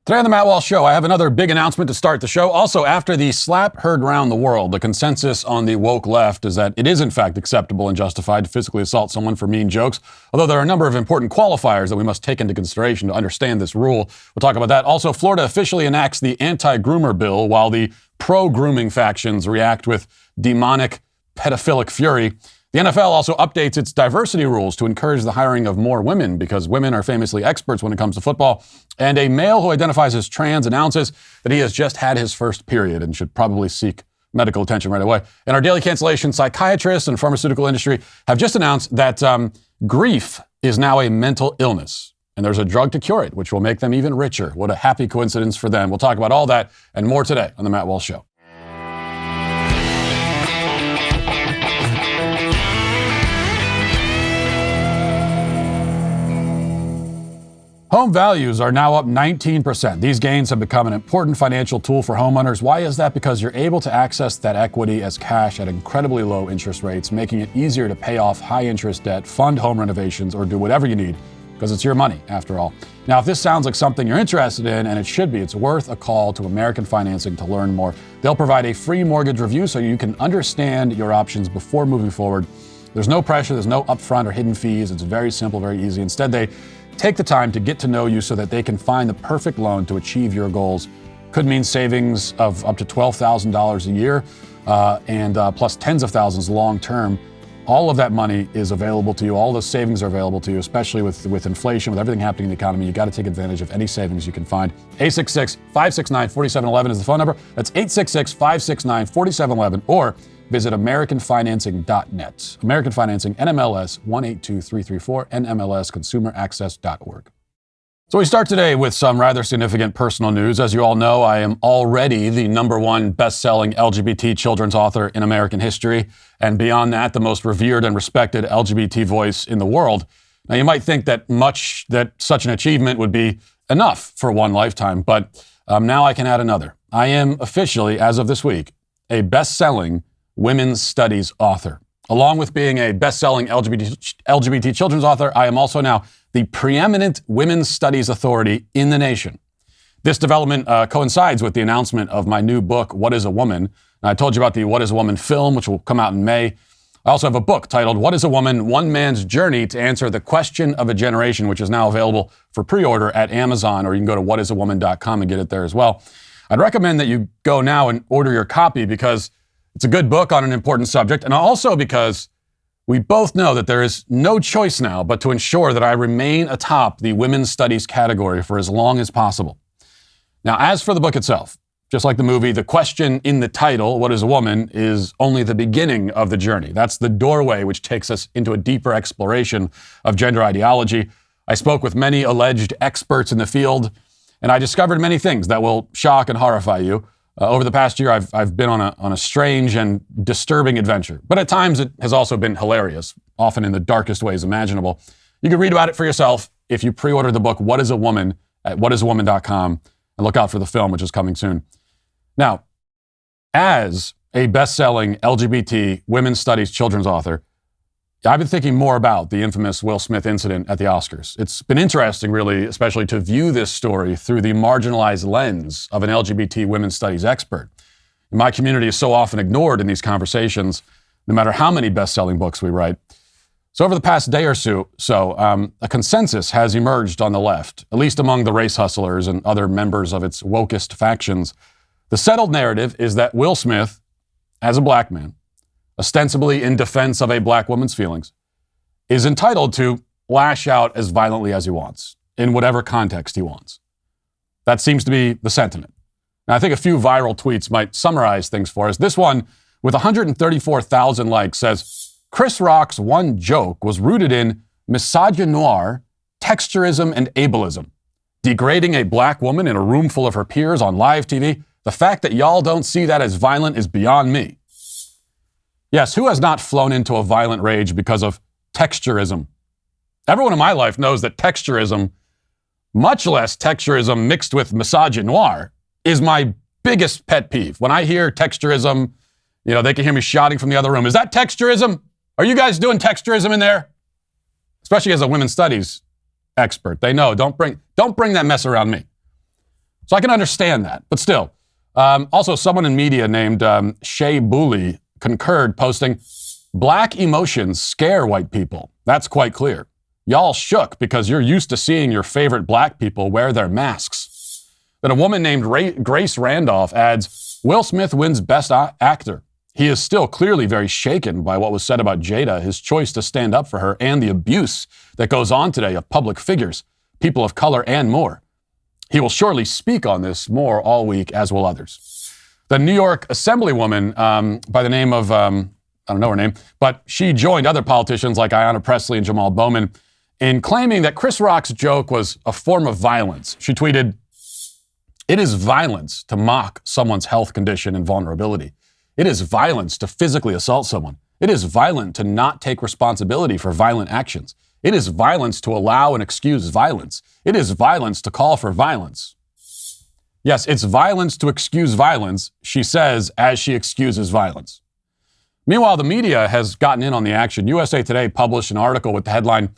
Today on the Matt Walsh Show, I have another big announcement to start the show. Also, after the slap heard around the world, the consensus on the woke left is that it is in fact acceptable and justified to physically assault someone for mean jokes, although there are a number of important qualifiers that we must take into consideration to understand this rule. We'll talk about that. Also, Florida officially enacts the anti-groomer bill while the pro-grooming factions react with demonic pedophilic fury. The NFL also updates its diversity rules to encourage the hiring of more women because women are famously experts when it comes to football. And a male who identifies as trans announces that he has just had his first period and should probably seek medical attention right away. In our Daily Cancellation, psychiatrists and pharmaceutical industry have just announced that grief is now a mental illness. And there's a drug to cure it, which will make them even richer. What a happy coincidence for them. We'll talk about all that and more today on The Matt Walsh Show. Home values are now up 19%. These gains have become an important financial tool for homeowners. Why is that? Because you're able to access that equity as cash at incredibly low interest rates, making it easier to pay off high-interest debt, fund home renovations, or do whatever you need, because it's your money, after all. Now, if this sounds like something you're interested in, and it should be, it's worth a call to American Financing to learn more. They'll provide a free mortgage review so you can understand your options before moving forward. There's no pressure, there's no upfront or hidden fees. It's very simple, very easy. Instead, they take the time to get to know you so that they can find the perfect loan to achieve your goals. Could mean savings of up to $12,000 a year and plus tens of thousands long term. All of that money is available to you. All those savings are available to you, especially with inflation, with everything happening in the economy. You got to take advantage of any savings you can find. 866-569-4711 is the phone number. That's 866-569-4711 or visit AmericanFinancing.net. American Financing, NMLS 182334, NMLSConsumerAccess.org. So we start today with some rather significant personal news. As you all know, I am already the #1 best-selling LGBT children's author in American history, and beyond that, the most revered and respected LGBT voice in the world. Now, you might think that such an achievement would be enough for one lifetime, but now I can add another. I am officially, as of this week, a best-selling women's studies author. Along with being a best-selling LGBT children's author, I am also now the preeminent women's studies authority in the nation. This development coincides with the announcement of my new book, What is a Woman? And I told you about the What is a Woman film, which will come out in May. I also have a book titled What is a Woman? One Man's Journey to Answer the Question of a Generation, which is now available for pre-order at Amazon, or you can go to whatisawoman.com and get it there as well. I'd recommend that you go now and order your copy because it's a good book on an important subject, and also because we both know that there is no choice now but to ensure that I remain atop the women's studies category for as long as possible. Now, as for the book itself, just like the movie, the question in the title, What is a Woman?, is only the beginning of the journey. That's the doorway which takes us into a deeper exploration of gender ideology. I spoke with many alleged experts in the field, and I discovered many things that will shock and horrify you. Over the past year, I've been on a strange and disturbing adventure, but at times it has also been hilarious, often in the darkest ways imaginable. You can read about it for yourself if you pre-order the book, What is a Woman, at whatisawoman.com, and look out for the film, which is coming soon. Now, as a best-selling LGBT women's studies children's author, I've been thinking more about the infamous Will Smith incident at the Oscars. It's been interesting, really, especially to view this story through the marginalized lens of an LGBT women's studies expert. My community is so often ignored in these conversations, no matter how many best-selling books we write. So over the past day or so, a consensus has emerged on the left, at least among the race hustlers and other members of its wokest factions. The settled narrative is that Will Smith, as a black man, ostensibly in defense of a black woman's feelings, is entitled to lash out as violently as he wants, in whatever context he wants. That seems to be the sentiment. Now, I think a few viral tweets might summarize things for us. This one, with 134,000 likes, says, Chris Rock's one joke was rooted in misogynoir, texturism, and ableism. Degrading a black woman in a room full of her peers on live TV, the fact that y'all don't see that as violent is beyond me. Yes, who has not flown into a violent rage because of texturism? Everyone in my life knows that texturism, much less texturism mixed with misogynoir, is my biggest pet peeve. When I hear texturism, they can hear me shouting from the other room. Is that texturism? Are you guys doing texturism in there? Especially as a women's studies expert. They know, don't bring that mess around me. So I can understand that, but still. Also, someone in media named Shea Booley concurred, posting, "Black emotions scare white people. That's quite clear. Y'all shook because you're used to seeing your favorite black people wear their masks." Then a woman named Grace Randolph adds, "Will Smith wins Best Actor. He is still clearly very shaken by what was said about Jada, his choice to stand up for her, and the abuse that goes on today of public figures, people of color, and more. He will surely speak on this more all week, as will others." The New York Assemblywoman by the name of, I don't know her name, but she joined other politicians like Ayanna Pressley and Jamal Bowman in claiming that Chris Rock's joke was a form of violence. She tweeted, "It is violence to mock someone's health condition and vulnerability. It is violence to physically assault someone. It is violent to not take responsibility for violent actions. It is violence to allow and excuse violence. It is violence to call for violence." Yes, it's violence to excuse violence, she says as she excuses violence. Meanwhile, the media has gotten in on the action. USA Today published an article with the headline,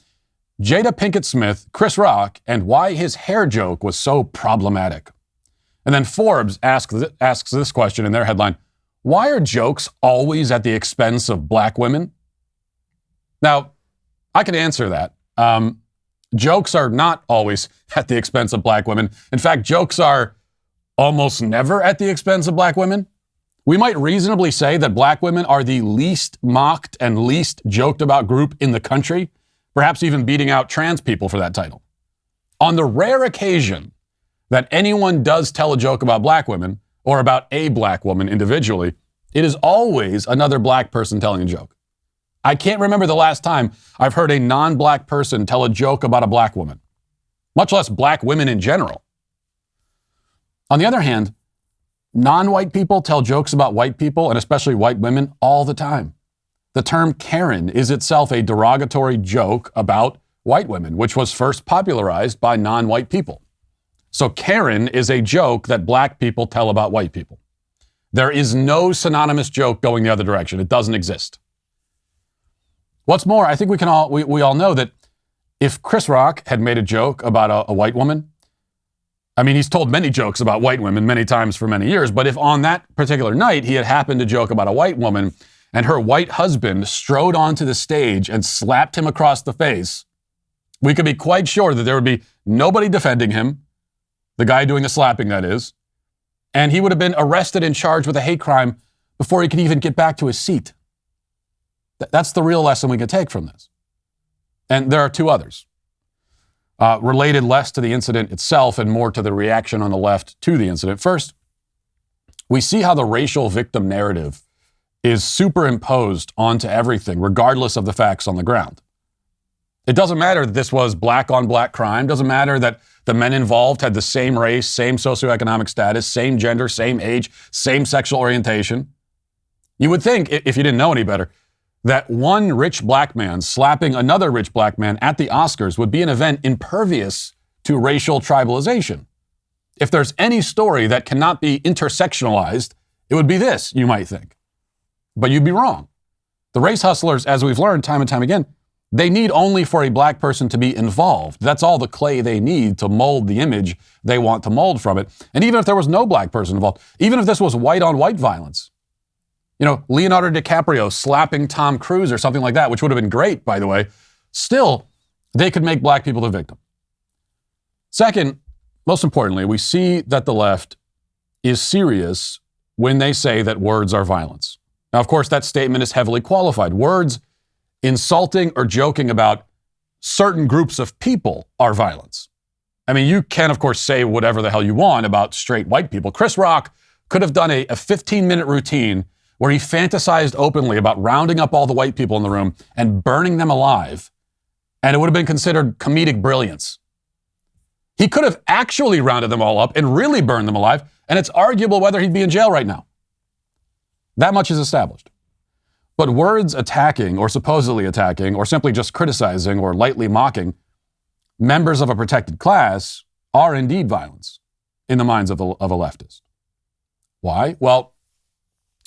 "Jada Pinkett Smith, Chris Rock, and Why His Hair Joke Was So Problematic." And then Forbes asks this question in their headline, "Why are jokes always at the expense of black women?" Now, I can answer that. Jokes are not always at the expense of black women. In fact, jokes are almost never at the expense of black women. We might reasonably say that black women are the least mocked and least joked about group in the country, perhaps even beating out trans people for that title. On the rare occasion that anyone does tell a joke about black women, or about a black woman individually, it is always another black person telling a joke. I can't remember the last time I've heard a non-black person tell a joke about a black woman, much less black women in general. On the other hand, non-white people tell jokes about white people, and especially white women, all the time. The term Karen is itself a derogatory joke about white women, which was first popularized by non-white people. So Karen is a joke that black people tell about white people. There is no synonymous joke going the other direction. It doesn't exist. What's more, I think we all know that if Chris Rock had made a joke about a white woman, I mean, he's told many jokes about white women many times for many years, but if on that particular night he had happened to joke about a white woman and her white husband strode onto the stage and slapped him across the face, we could be quite sure that there would be nobody defending him, the guy doing the slapping, that is, and he would have been arrested and charged with a hate crime before he could even get back to his seat. That's the real lesson we can take from this. And there are two others, related less to the incident itself and more to the reaction on the left to the incident. First, we see how the racial victim narrative is superimposed onto everything, regardless of the facts on the ground. It doesn't matter that this was black on black crime. Doesn't matter that the men involved had the same race, same socioeconomic status, same gender, same age, same sexual orientation. You would think, if you didn't know any better, that one rich black man slapping another rich black man at the Oscars would be an event impervious to racial tribalization. If there's any story that cannot be intersectionalized, it would be this, you might think. But you'd be wrong. The race hustlers, as we've learned time and time again, they need only for a black person to be involved. That's all the clay they need to mold the image they want to mold from it. And even if there was no black person involved, even if this was white on white violence, you know, Leonardo DiCaprio slapping Tom Cruise or something like that, which would have been great, by the way, still, they could make black people the victim. Second, most importantly, we see that the left is serious when they say that words are violence. Now, of course, that statement is heavily qualified. Words insulting or joking about certain groups of people are violence. I mean, you can, of course, say whatever the hell you want about straight white people. Chris Rock could have done a 15-minute routine where he fantasized openly about rounding up all the white people in the room and burning them alive, and it would have been considered comedic brilliance. He could have actually rounded them all up and really burned them alive, and it's arguable whether he'd be in jail right now. That much is established. But words attacking or supposedly attacking or simply just criticizing or lightly mocking members of a protected class are indeed violence in the minds of a leftist. Why? Well,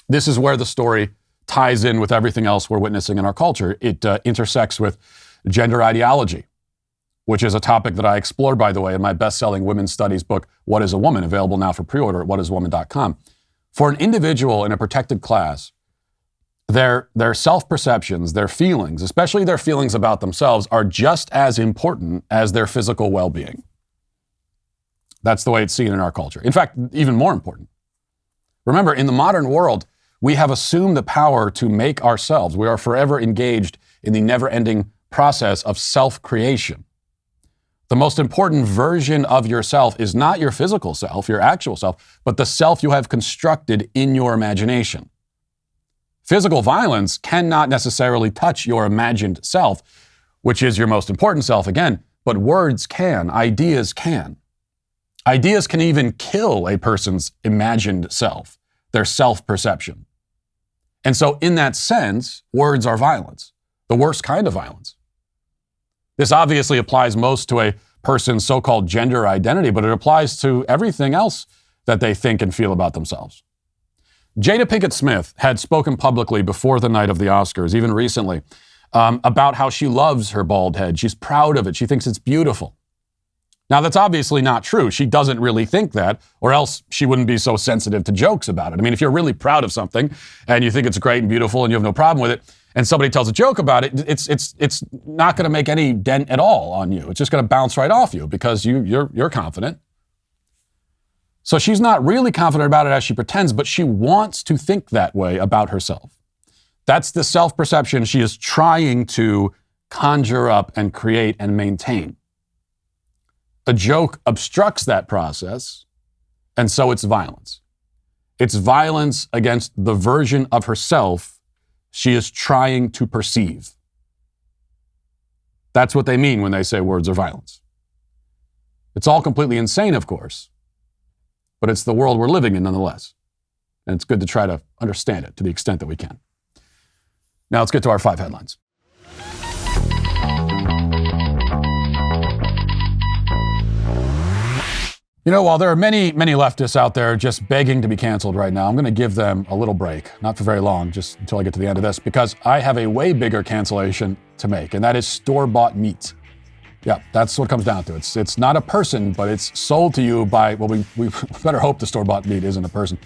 this is where the story ties in with everything else we're witnessing in our culture. It intersects with gender ideology, which is a topic that I explore, by the way, in my best-selling women's studies book, What is a Woman?, available now for pre-order at whatiswoman.com. For an individual in a protected class, their self-perceptions, their feelings, especially their feelings about themselves, are just as important as their physical well-being. That's the way it's seen in our culture. In fact, even more important. Remember, in the modern world, we have assumed the power to make ourselves. We are forever engaged in the never-ending process of self-creation. The most important version of yourself is not your physical self, your actual self, but the self you have constructed in your imagination. Physical violence cannot necessarily touch your imagined self, which is your most important self again, but words can, ideas can. Ideas can even kill a person's imagined self, their self-perception. And so in that sense, words are violence, the worst kind of violence. This obviously applies most to a person's so-called gender identity, but it applies to everything else that they think and feel about themselves. Jada Pinkett Smith had spoken publicly before the night of the Oscars, even recently, about how she loves her bald head. She's proud of it. She thinks it's beautiful. Now, that's obviously not true. She doesn't really think that, or else she wouldn't be so sensitive to jokes about it. I mean, if you're really proud of something and you think it's great and beautiful and you have no problem with it, and somebody tells a joke about it, it's not going to make any dent at all on you. It's just going to bounce right off you because you're confident. So she's not really confident about it as she pretends, but she wants to think that way about herself. That's the self-perception she is trying to conjure up and create and maintain. A joke obstructs that process, and so it's violence. It's violence against the version of herself she is trying to perceive. That's what they mean when they say words are violence. It's all completely insane, of course, but it's the world we're living in nonetheless. And it's good to try to understand it to the extent that we can. Now let's get to our 5 headlines. You know, while there are many, many leftists out there just begging to be canceled right now, I'm going to give them a little break, not for very long, just until I get to the end of this, because I have a way bigger cancellation to make, and that is store-bought meat. Yeah, that's what it comes down to. It's not a person, but it's sold to you by, well, we better hope the store-bought meat isn't a person,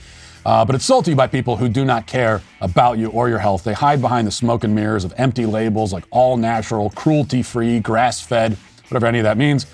but it's sold to you by people who do not care about you or your health. They hide behind the smoke and mirrors of empty labels like all natural, cruelty-free, grass-fed, whatever any of that means.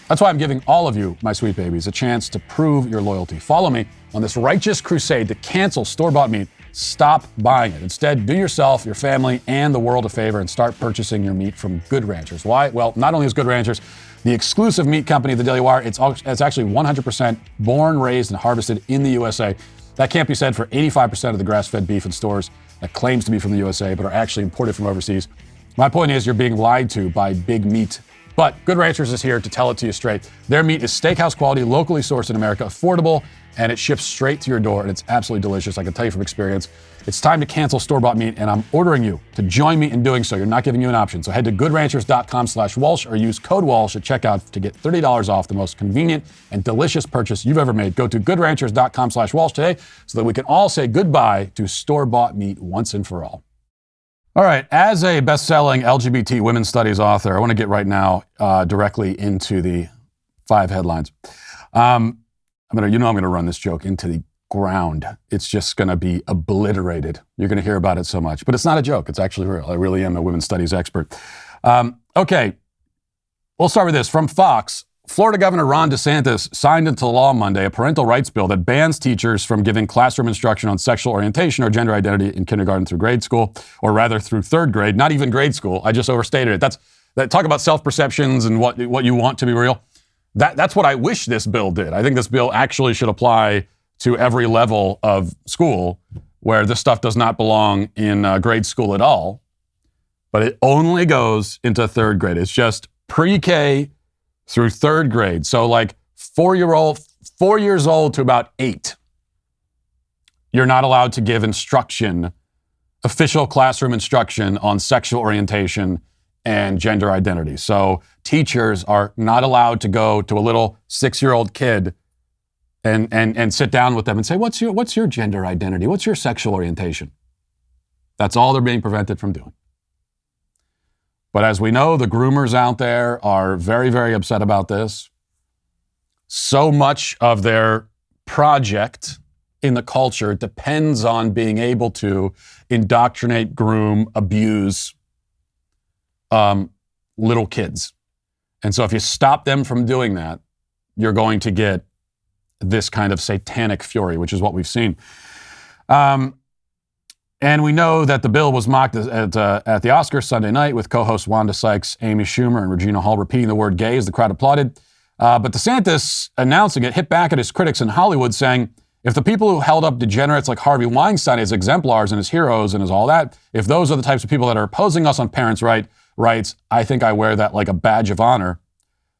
That's why I'm giving all of you, my sweet babies, a chance to prove your loyalty. Follow me on this righteous crusade to cancel store-bought meat. Stop buying it. Instead, do yourself, your family, and the world a favor and start purchasing your meat from Good Ranchers. Why? Well, not only is Good Ranchers the exclusive meat company of the Daily Wire, it's actually 100% born, raised, and harvested in the USA. That can't be said for 85% of the grass-fed beef in stores that claims to be from the USA but are actually imported from overseas. My point is you're being lied to by big meat. But Good Ranchers is here to tell it to you straight. Their meat is steakhouse quality, locally sourced in America, affordable, and it ships straight to your door, and it's absolutely delicious. I can tell you from experience. It's time to cancel store-bought meat, and I'm ordering you to join me in doing so. You're not giving you an option. So head to goodranchers.com/Walsh or use code Walsh at checkout to get $30 off, the most convenient and delicious purchase you've ever made. Go to goodranchers.com/Walsh today so that we can all say goodbye to store-bought meat once and for all. All right, as a best-selling LGBT women's studies author, I want to get right now directly into the 5 headlines. I'm going to run this joke into the ground. It's just going to be obliterated. You're going to hear about it so much, but it's not a joke. It's actually real. I really am a women's studies expert. Okay, we'll start with this. From Fox, Florida Governor Ron DeSantis signed into law Monday a parental rights bill that bans teachers from giving classroom instruction on sexual orientation or gender identity in kindergarten through grade school, or rather through 3rd grade, not even grade school. I just overstated it. Talk about self-perceptions and what you want to be real. That's what I wish this bill did. I think this bill actually should apply to every level of school where this stuff does not belong in grade school at all, but it only goes into 3rd grade. It's just pre-K through 3rd grade. So like 4 years old to about 8. You're not allowed to give instruction, official classroom instruction on sexual orientation and gender identity. So teachers are not allowed to go to a little 6-year-old kid and sit down with them and say, what's your gender identity? What's your sexual orientation? That's all they're being prevented from doing. But as we know, the groomers out there are very, very upset about this. So much of their project in the culture depends on being able to indoctrinate, groom, abuse little kids. And so if you stop them from doing that, you're going to get this kind of satanic fury, which is what we've seen. And we know that the bill was mocked at the Oscars Sunday night with co-hosts Wanda Sykes, Amy Schumer, and Regina Hall repeating the word gay as the crowd applauded. But DeSantis, announcing it, hit back at his critics in Hollywood, saying, if the people who held up degenerates like Harvey Weinstein as exemplars and as heroes and as all that, if those are the types of people that are opposing us on parents' rights, I think I wear that like a badge of honor.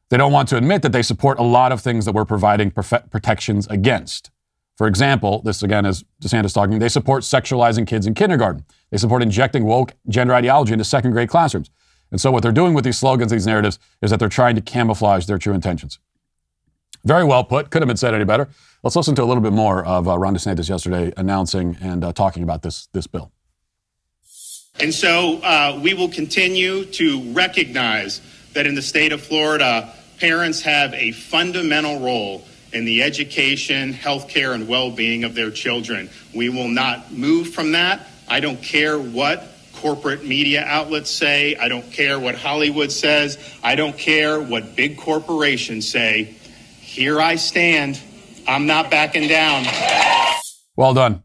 They don't want to admit that they support a lot of things that we're providing protections against. For example, this again is DeSantis talking, they support sexualizing kids in kindergarten. They support injecting woke gender ideology into second grade classrooms. And so what they're doing with these slogans, these narratives, is that they're trying to camouflage their true intentions. Very well put. Couldn't have been said any better. Let's listen to a little bit more of Ron DeSantis yesterday announcing and talking about this bill. And so we will continue to recognize that in the state of Florida, parents have a fundamental role in the education, healthcare, and well-being of their children. We will not move from that. I don't care what corporate media outlets say. I don't care what Hollywood says. I don't care what big corporations say. Here I stand. I'm not backing down. Well done.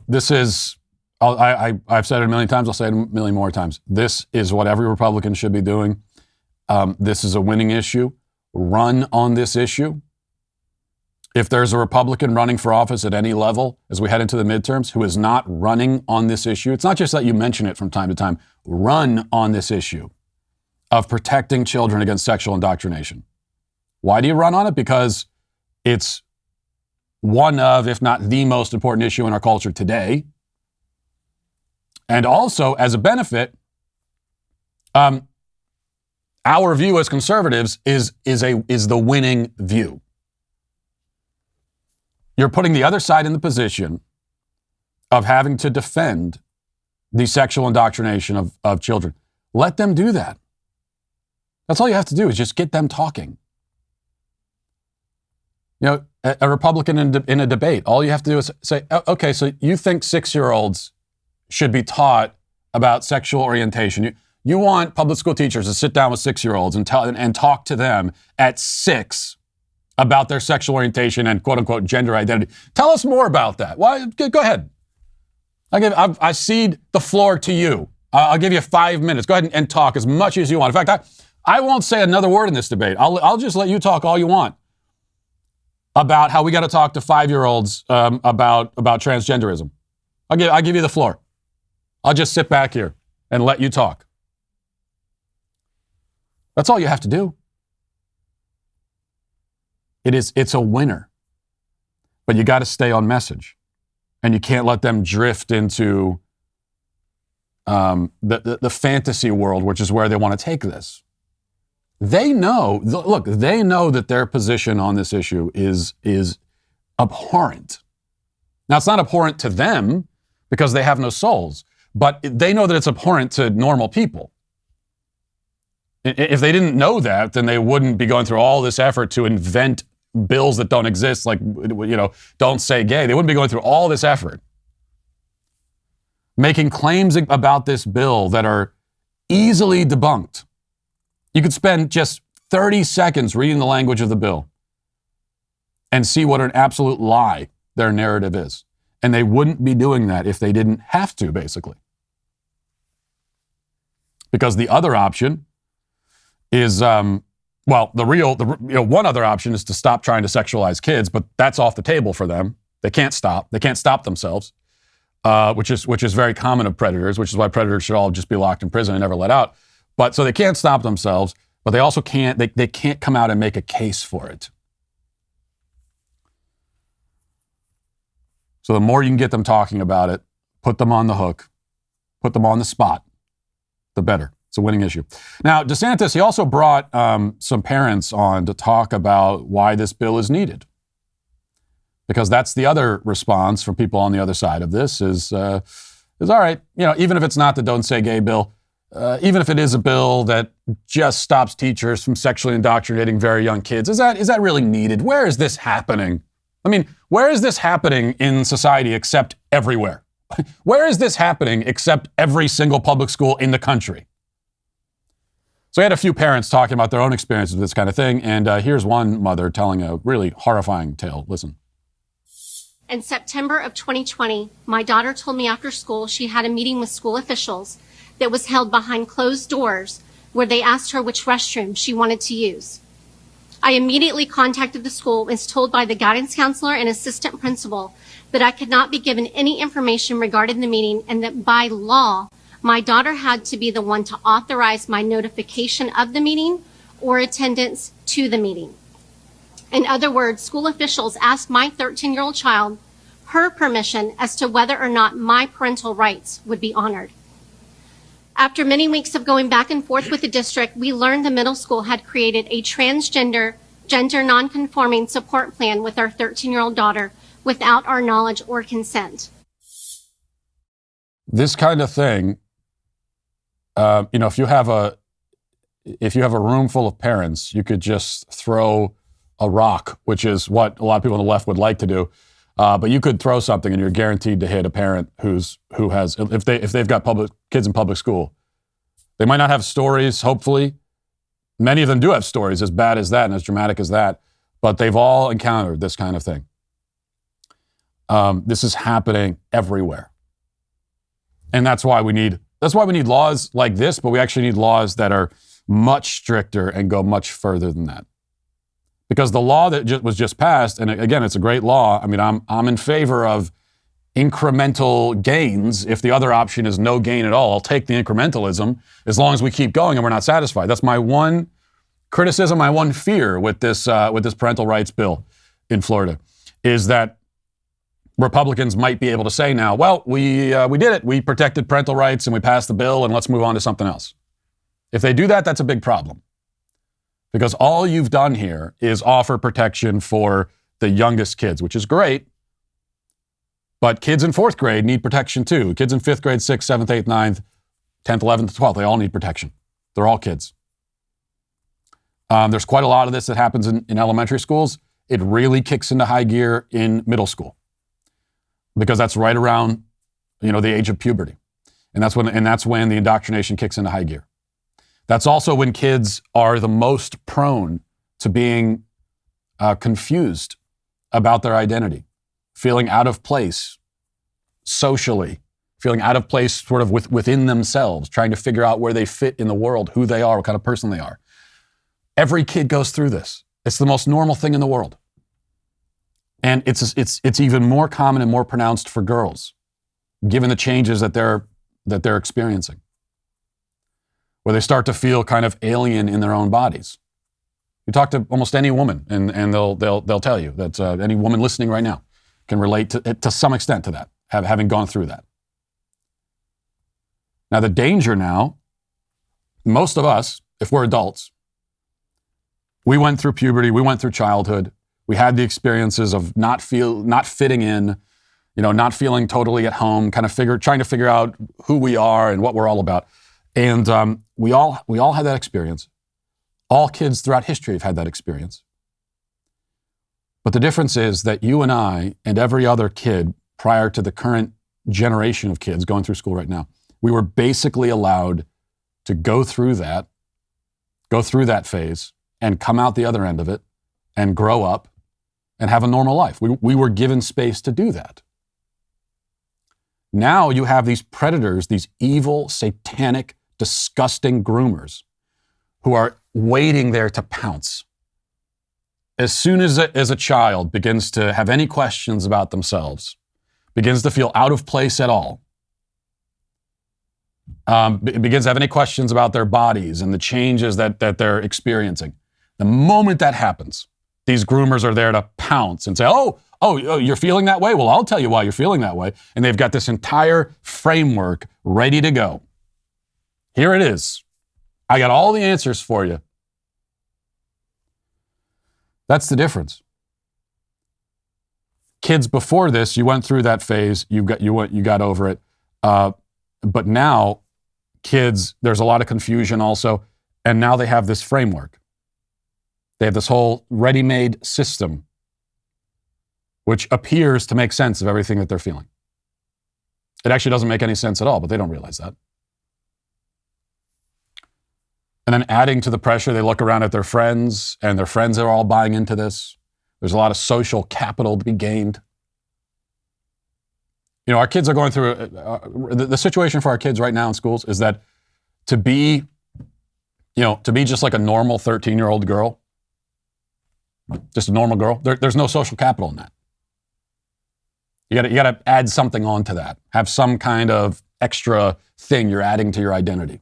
This is, I've said it a million times. I'll say it a million more times. This is what every Republican should be doing. This is a winning issue. Run on this issue. If there's a Republican running for office at any level as we head into the midterms who is not running on this issue, it's not just that you mention it from time to time. Run on this issue of protecting children against sexual indoctrination. Why do you run on it? Because it's one of, if not the most important issue in our culture today. And also, as a benefit, our view as conservatives is the winning view. You're putting the other side in the position of having to defend the sexual indoctrination of children. Let them do that. That's all you have to do is just get them talking. You know, a Republican in a debate, all you have to do is say, okay, so you think 6-year-olds should be taught about sexual orientation. You want public school teachers to sit down with 6-year-olds and talk to them at 6 about their sexual orientation and quote unquote gender identity. Tell us more about that. Why? Go ahead. I cede the floor to you. I'll give you 5 minutes. Go ahead and talk as much as you want. In fact, I won't say another word in this debate. I'll just let you talk all you want about how we got to talk to 5-year-olds about transgenderism. I'll give you the floor. I'll just sit back here and let you talk. That's all you have to do. It's a winner. But you got to stay on message. And you can't let them drift into the fantasy world, which is where they want to take this. They know that their position on this issue is abhorrent. Now, it's not abhorrent to them because they have no souls, but they know that it's abhorrent to normal people. If they didn't know that, then they wouldn't be going through all this effort to invent bills that don't exist, like, don't say gay. They wouldn't be going through all this effort making claims about this bill that are easily debunked. You could spend just 30 seconds reading the language of the bill and see what an absolute lie their narrative is. And they wouldn't be doing that if they didn't have to, basically. Because the other option is, one other option is to stop trying to sexualize kids, but that's off the table for them. They can't stop. They can't stop themselves, which is very common of predators, which is why predators should all just be locked in prison and never let out. But so they can't stop themselves, but they also can't come out and make a case for it. So the more you can get them talking about it, put them on the hook, put them on the spot, the better. It's a winning issue. Now, DeSantis, he also brought some parents on to talk about why this bill is needed. Because that's the other response from people on the other side of this is all right, even if it's not the Don't Say Gay bill, even if it is a bill that just stops teachers from sexually indoctrinating very young kids, is that really needed? Where is this happening? I mean, where is this happening in society except everywhere? Where is this happening except every single public school in the country? So I had a few parents talking about their own experiences with this kind of thing, and here's one mother telling a really horrifying tale. Listen. In September of 2020, my daughter told me after school she had a meeting with school officials that was held behind closed doors where they asked her which restroom she wanted to use. I immediately contacted the school and was told by the guidance counselor and assistant principal that I could not be given any information regarding the meeting and that by law, my daughter had to be the one to authorize my notification of the meeting or attendance to the meeting. In other words, school officials asked my 13-year-old child her permission as to whether or not my parental rights would be honored. After many weeks of going back and forth with the district, we learned the middle school had created a transgender, gender nonconforming support plan with our 13-year-old daughter without our knowledge or consent. This kind of thing, if you have a room full of parents, you could just throw a rock, which is what a lot of people on the left would like to do. But you could throw something and you're guaranteed to hit a parent who has, if they've got kids in public school. They might not have stories, hopefully. Many of them do have stories as bad as that and as dramatic as that, but they've all encountered this kind of thing. This is happening everywhere. And that's why we need laws like this, but we actually need laws that are much stricter and go much further than that. Because the law that was just passed, and again, it's a great law. I mean, I'm in favor of incremental gains. If the other option is no gain at all, I'll take the incrementalism as long as we keep going and we're not satisfied. That's my one criticism, my one fear with this parental rights bill in Florida, is that Republicans might be able to say now, well, we did it. We protected parental rights and we passed the bill and let's move on to something else. If they do that, that's a big problem. Because all you've done here is offer protection for the youngest kids, which is great. But kids in 4th grade need protection too. Kids in 5th grade, 6th, 7th, 8th, 9th, 10th, 11th, 12th, they all need protection. They're all kids. There's quite a lot of this that happens in elementary schools. It really kicks into high gear in middle school because that's right around, the age of puberty. And that's when the indoctrination kicks into high gear. That's also when kids are the most prone to being confused about their identity, feeling out of place socially, feeling out of place sort of within themselves, trying to figure out where they fit in the world, who they are, what kind of person they are. Every kid goes through this. It's the most normal thing in the world. And it's even more common and more pronounced for girls, given the changes that they're experiencing, where they start to feel kind of alien in their own bodies. You talk to almost any woman, and they'll tell you that any woman listening right now can relate to some extent to that, having gone through that. Now, the danger now, most of us, if we're adults, we went through puberty, we went through childhood, we had the experiences of not fitting in, not feeling totally at home, trying to figure out who we are and what we're all about. And we all had that experience. All kids throughout history have had that experience. But the difference is that you and I and every other kid prior to the current generation of kids going through school right now, we were basically allowed to go through that phase and come out the other end of it and grow up and have a normal life. We were given space to do that. Now you have these predators, these evil, satanic, disgusting groomers who are waiting there to pounce. As soon as a child begins to have any questions about themselves, begins to feel out of place at all, begins to have any questions about their bodies and the changes that they're experiencing, the moment that happens, these groomers are there to pounce and say, oh, you're feeling that way? Well, I'll tell you why you're feeling that way. And they've got this entire framework ready to go. Here it is. I got all the answers for you. That's the difference. Kids before this, you went through that phase, you got over it. But now kids, there's a lot of confusion also. And now they have this framework. They have this whole ready-made system, which appears to make sense of everything that they're feeling. It actually doesn't make any sense at all, but they don't realize that. And then adding to the pressure, they look around at their friends, and their friends are all buying into this. There's a lot of social capital to be gained. You know, our kids are going through, the situation for our kids right now in schools is that to be just like a normal 13-year-old girl, just a normal girl, there's no social capital in that. You got to add something onto that. Have some kind of extra thing you're adding to your identity.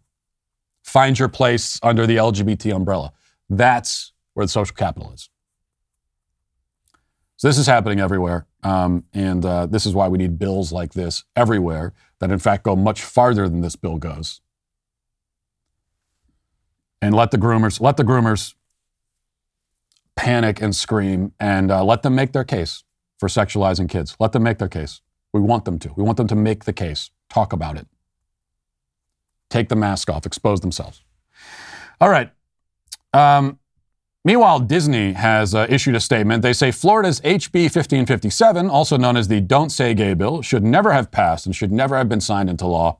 Find your place under the LGBT umbrella. That's where the social capital is. So this is happening everywhere, and this is why we need bills like this everywhere that, in fact, go much farther than this bill goes. And let the groomers panic and scream, and let them make their case for sexualizing kids. Let them make their case. We want them to. We want them to make the case. Talk about it. Take the mask off. Expose themselves. All right. Meanwhile, Disney has issued a statement. They say Florida's HB 1557, also known as the Don't Say Gay bill, should never have passed and should never have been signed into law.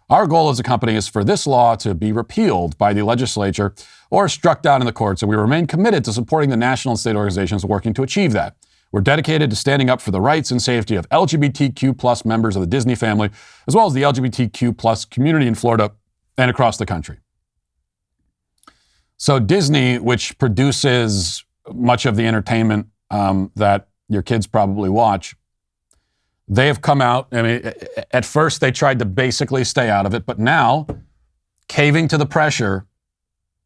Our goal as a company is for this law to be repealed by the legislature or struck down in the courts, and we remain committed to supporting the national and state organizations working to achieve that. We're dedicated to standing up for the rights and safety of LGBTQ plus members of the Disney family, as well as the LGBTQ plus community in Florida and across the country. So Disney, which produces much of the entertainment that your kids probably watch, they have come out. I mean, at first they tried to basically stay out of it, but now, caving to the pressure,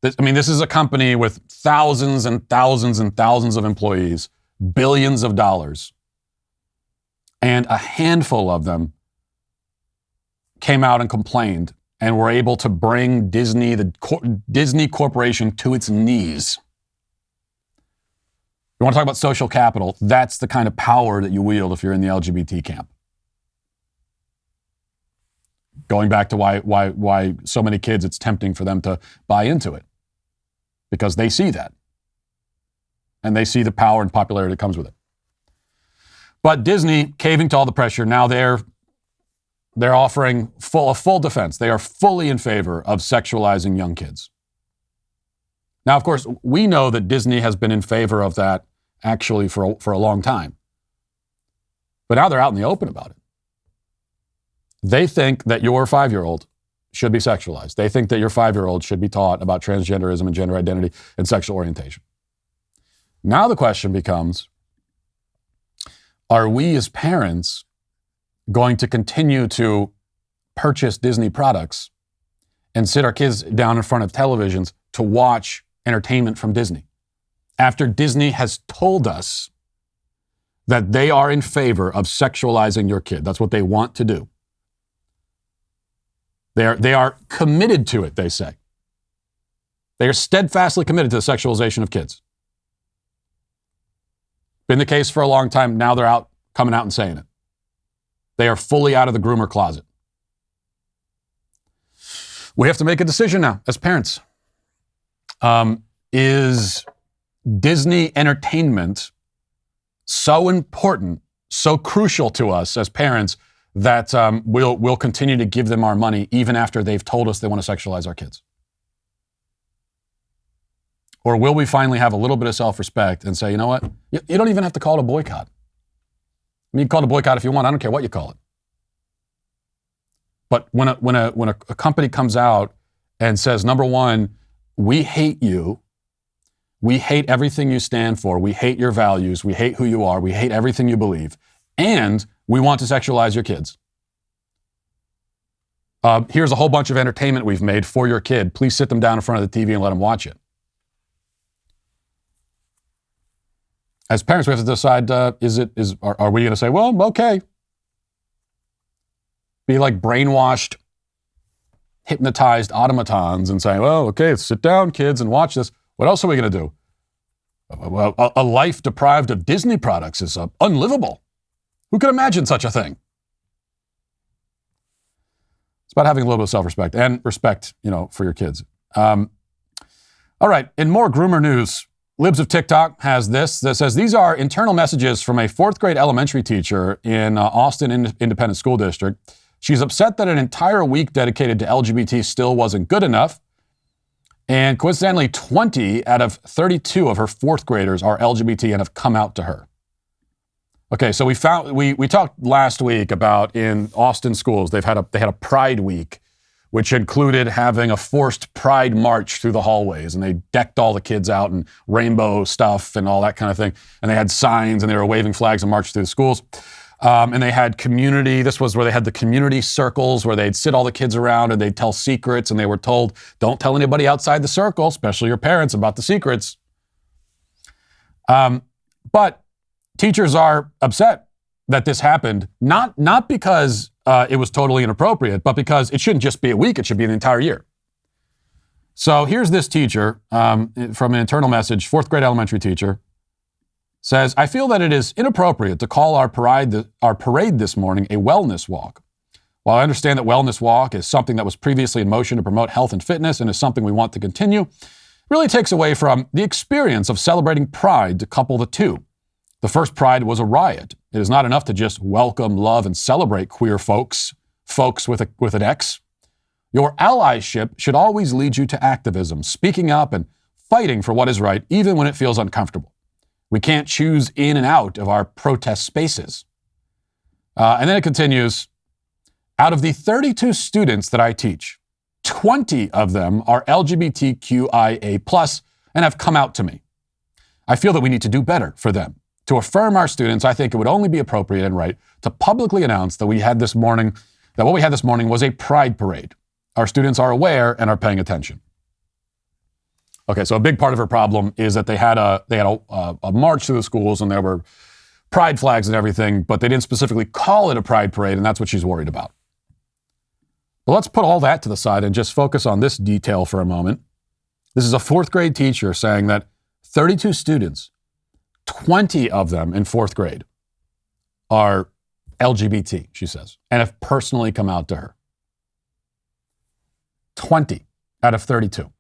this is a company with thousands and thousands and thousands of employees, billions of dollars, and a handful of them came out and complained and were able to bring Disney, Disney Corporation, to its knees. You want to talk about social capital? That's the kind of power that you wield if you're in the LGBT camp. Going back to why so many kids, it's tempting for them to buy into it. Because they see that. And they see the power and popularity that comes with it. But Disney, caving to all the pressure, now they're offering a full defense. They are fully in favor of sexualizing young kids. Now, of course, we know that Disney has been in favor of that actually for a long time. But now they're out in the open about it. They think that your 5-year-old should be sexualized. They think that your 5-year-old should be taught about transgenderism and gender identity and sexual orientation. Now the question becomes, are we as parents going to continue to purchase Disney products and sit our kids down in front of televisions to watch entertainment from Disney after Disney has told us that they are in favor of sexualizing your kid? That's what they want to do. They are committed to it, they say. They are steadfastly committed to the sexualization of kids. Been the case for a long time. Now they're coming out and saying it. They are fully out of the groomer closet. We have to make a decision now as parents. Is Disney entertainment so important, so crucial to us as parents that we'll continue to give them our money even after they've told us they want to sexualize our kids? Or will we finally have a little bit of self-respect and say, you know what? You don't even have to call it a boycott. I mean, you can call it a boycott if you want. I don't care what you call it. But when a company comes out and says, number one, we hate you. We hate everything you stand for. We hate your values. We hate who you are. We hate everything you believe. And we want to sexualize your kids. Here's a whole bunch of entertainment we've made for your kid. Please sit them down in front of the TV and let them watch it. As parents, we have to decide, are we going to say, well, okay. Be like brainwashed, hypnotized automatons and say, well, okay, sit down, kids, and watch this. What else are we going to do? A life deprived of Disney products is unlivable. Who could imagine such a thing? It's about having a little bit of self-respect and respect, for your kids. All right, in more groomer news, Libs of TikTok has this that says, these are internal messages from a fourth grade elementary teacher in Austin Independent School District. She's upset that an entire week dedicated to LGBT still wasn't good enough. And coincidentally, 20 out of 32 of her fourth graders are LGBT and have come out to her. Okay, so we talked last week about in Austin schools, they had a Pride Week, which included having a forced Pride march through the hallways, and they decked all the kids out in rainbow stuff and all that kind of thing. And they had signs and they were waving flags and marched through the schools. And they had community. This was where they had the community circles where they'd sit all the kids around and they'd tell secrets, and they were told, don't tell anybody outside the circle, especially your parents, about the secrets. But teachers are upset that this happened, not because it was totally inappropriate, but because it shouldn't just be a week, it should be the entire year. So here's this teacher from an internal message, fourth grade elementary teacher, says, I feel that it is inappropriate to call our parade this morning a wellness walk. While I understand that wellness walk is something that was previously in motion to promote health and fitness and is something we want to continue, it really takes away from the experience of celebrating Pride to couple the two. The first Pride was a riot. It is not enough to just welcome, love, and celebrate queer folks with an X. Your allyship should always lead you to activism, speaking up and fighting for what is right, even when it feels uncomfortable. We can't choose in and out of our protest spaces. And then it continues, out of the 32 students that I teach, 20 of them are LGBTQIA+ and have come out to me. I feel that we need to do better for them. To affirm our students, I think it would only be appropriate and right to publicly announce that what we had this morning was a pride parade. Our students are aware and are paying attention. Okay, so a big part of her problem is that they had a march through the schools and there were pride flags and everything, but they didn't specifically call it a pride parade, and that's what she's worried about. But let's put all that to the side and just focus on this detail for a moment. This is a fourth grade teacher saying that 32 students, 20 of them in fourth grade are LGBT, she says, and have personally come out to her. 20 out of 32.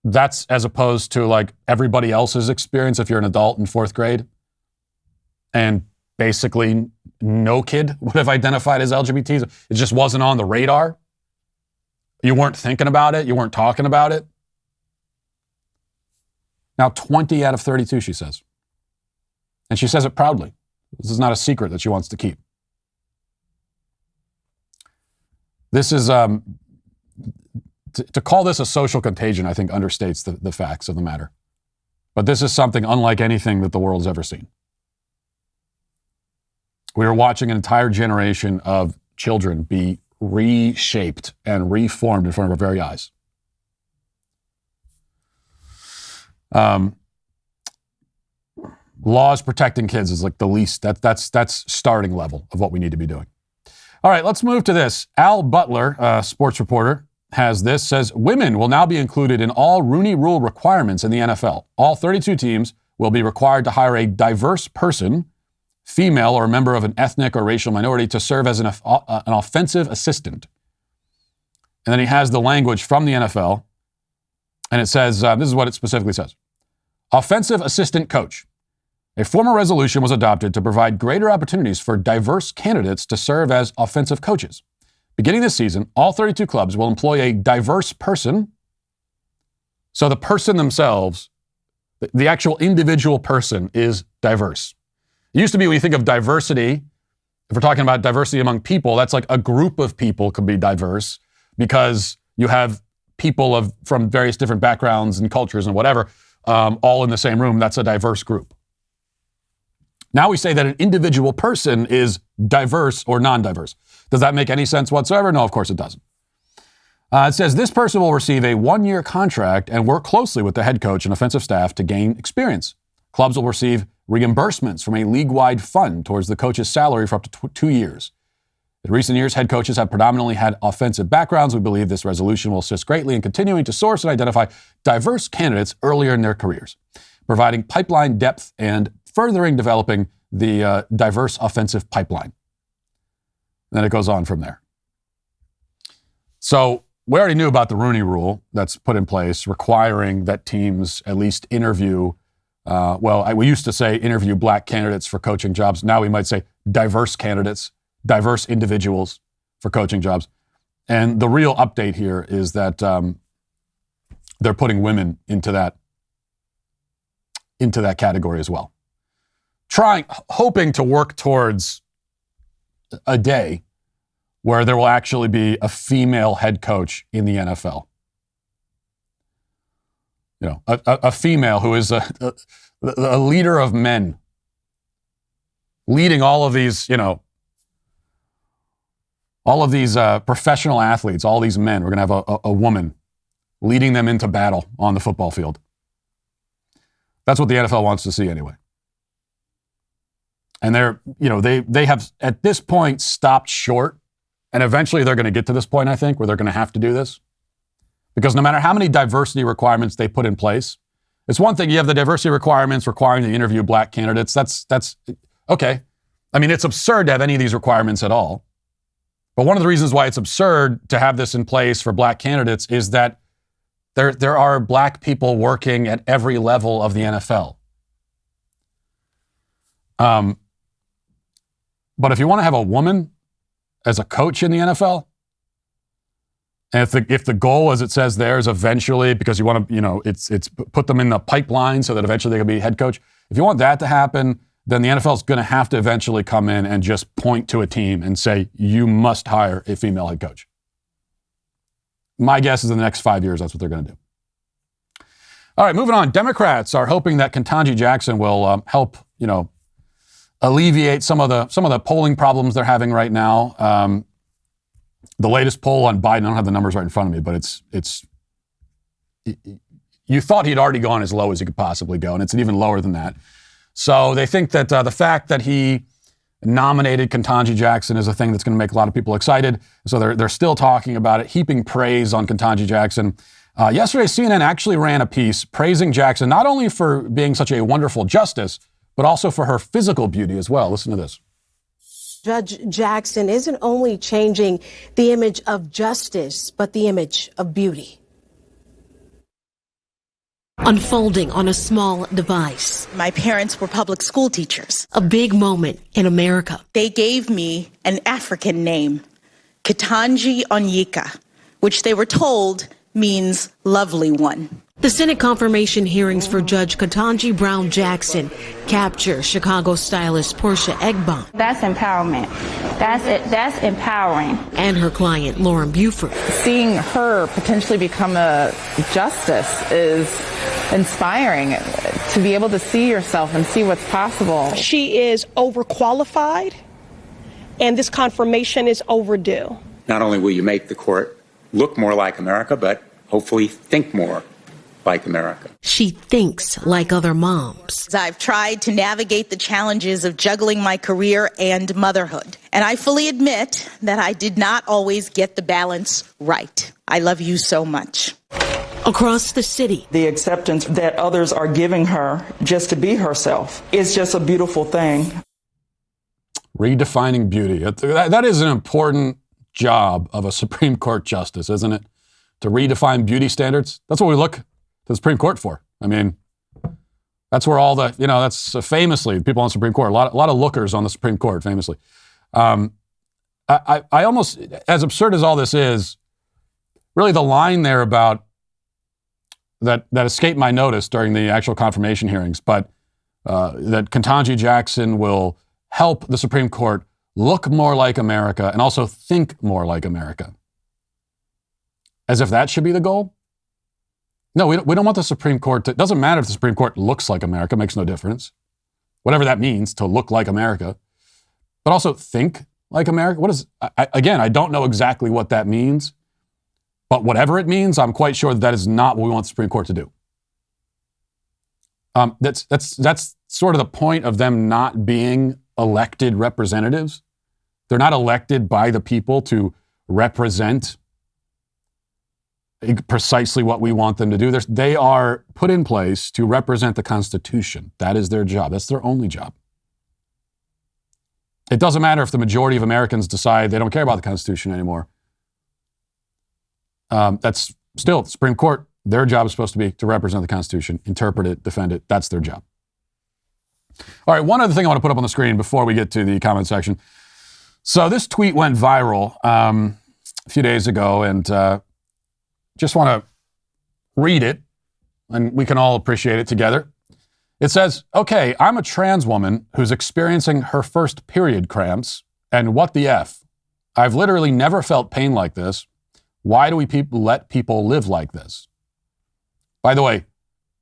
That's as opposed to like everybody else's experience if you're an adult in fourth grade. And basically no kid would have identified as LGBT. It just wasn't on the radar. You weren't thinking about it. You weren't talking about it. Now 20 out of 32, she says. And she says it proudly. This is not a secret that she wants to keep. This is, to call this a social contagion, I think understates the facts of the matter. But this is something unlike anything that the world's ever seen. We are watching an entire generation of children be reshaped and reformed in front of our very eyes. Laws protecting kids is like the least, that's starting level of what we need to be doing. All right, let's move to this. Al Butler, sports reporter, has this, says, women will now be included in all Rooney Rule requirements in the NFL. All 32 teams will be required to hire a diverse person, female or a member of an ethnic or racial minority, to serve as an offensive assistant. And then he has the language from the NFL, and it says, this is what it specifically says. Offensive assistant coach. A formal resolution was adopted to provide greater opportunities for diverse candidates to serve as offensive coaches. Beginning this season, all 32 clubs will employ a diverse person. So the person themselves, the actual individual person, is diverse. It used to be when you think of diversity, if we're talking about diversity among people, that's like a group of people could be diverse because you have people from various different backgrounds and cultures and whatever, all in the same room. That's a diverse group. Now we say that an individual person is diverse or non-diverse. Does that make any sense whatsoever? No, of course it doesn't. It says this person will receive a 1-year contract and work closely with the head coach and offensive staff to gain experience. Clubs will receive reimbursements from a league-wide fund towards the coach's salary for up to 2 years. In recent years, head coaches have predominantly had offensive backgrounds. We believe this resolution will assist greatly in continuing to source and identify diverse candidates earlier in their careers, providing pipeline depth and furthering developing the diverse offensive pipeline. then it goes on from there. So we already knew about the Rooney Rule that's put in place, requiring that teams at least interview, we used to say interview black candidates for coaching jobs. Now we might say diverse candidates, diverse individuals for coaching jobs. And the real update here is that they're putting women into that category as well. Hoping to work towards a day where there will actually be a female head coach in the NFL. You know, a female who is a leader of men, leading all of these professional athletes, all these men. We're going to have a woman leading them into battle on the football field. That's what the NFL wants to see anyway. And they have at this point stopped short, and eventually they're going to get to this point, I think, where they're going to have to do this. Because no matter how many diversity requirements they put in place, it's one thing, you have the diversity requirements requiring to interview black candidates. That's okay. I mean, it's absurd to have any of these requirements at all. But one of the reasons why it's absurd to have this in place for black candidates is that there are black people working at every level of the NFL. But if you want to have a woman as a coach in the NFL, and if the goal, as it says there, is eventually, because you want to, it's put them in the pipeline so that eventually they can be head coach. If you want that to happen, then the NFL is going to have to eventually come in and just point to a team and say, you must hire a female head coach. My guess is in the next 5 years, that's what they're going to do. All right, moving on. Democrats are hoping that Ketanji Jackson will help, alleviate some of the polling problems they're having right now. The latest poll on Biden, I don't have the numbers right in front of me, but you thought he'd already gone as low as he could possibly go, and it's even lower than that. So they think that the fact that he nominated Ketanji Jackson is a thing that's going to make a lot of people excited. So they're still talking about it, heaping praise on Ketanji Jackson. Yesterday, CNN actually ran a piece praising Jackson, not only for being such a wonderful justice, but also for her physical beauty as well. Listen to this. Judge Jackson isn't only changing the image of justice, but the image of beauty. Unfolding on a small device. My parents were public school teachers. A big moment in America. They gave me an African name, Ketanji Onyeka, which they were told means lovely one. The Senate confirmation hearings for Judge Ketanji Brown Jackson capture Chicago stylist Portia Egbon. That's empowerment. That's it. That's empowering. And her client, Lauren Buford. Seeing her potentially become a justice is inspiring, to be able to see yourself and see what's possible. She is overqualified, and this confirmation is overdue. Not only will you make the court look more like America, but hopefully think more like America. She thinks like other moms. I've tried to navigate the challenges of juggling my career and motherhood. And I fully admit that I did not always get the balance right. I love you so much. Across the city, the acceptance that others are giving her just to be herself is just a beautiful thing. Redefining beauty. That is an important job of a Supreme Court justice, isn't it? To redefine beauty standards. That's what we look to the Supreme Court for. I mean, that's where all the, that's famously, people on the Supreme Court, a lot of lookers on the Supreme Court, famously. I almost, as absurd as all this is, really the line there about that escaped my notice during the actual confirmation hearings, but that Ketanji Jackson will help the Supreme Court look more like America and also think more like America. As if that should be the goal? No, we don't want the Supreme Court to, it doesn't matter if the Supreme Court looks like America, makes no difference. Whatever that means, to look like America. But also think like America. Again, I don't know exactly what that means, but whatever it means, I'm quite sure that is not what we want the Supreme Court to do. That's sort of the point of them not being elected representatives. They're not elected by the people to represent precisely what we want them to do. They are put in place to represent the Constitution. That is their job. That's their only job. It doesn't matter if the majority of Americans decide they don't care about the Constitution anymore. That's still the Supreme Court. Their job is supposed to be to represent the Constitution, interpret it, defend it. That's their job. All right, one other thing I want to put up on the screen before we get to the comment section. So this tweet went viral a few days ago, and just want to read it, and we can all appreciate it together. It says, okay, I'm a trans woman who's experiencing her first period cramps, and what the F? I've literally never felt pain like this. Why do we let people live like this? By the way,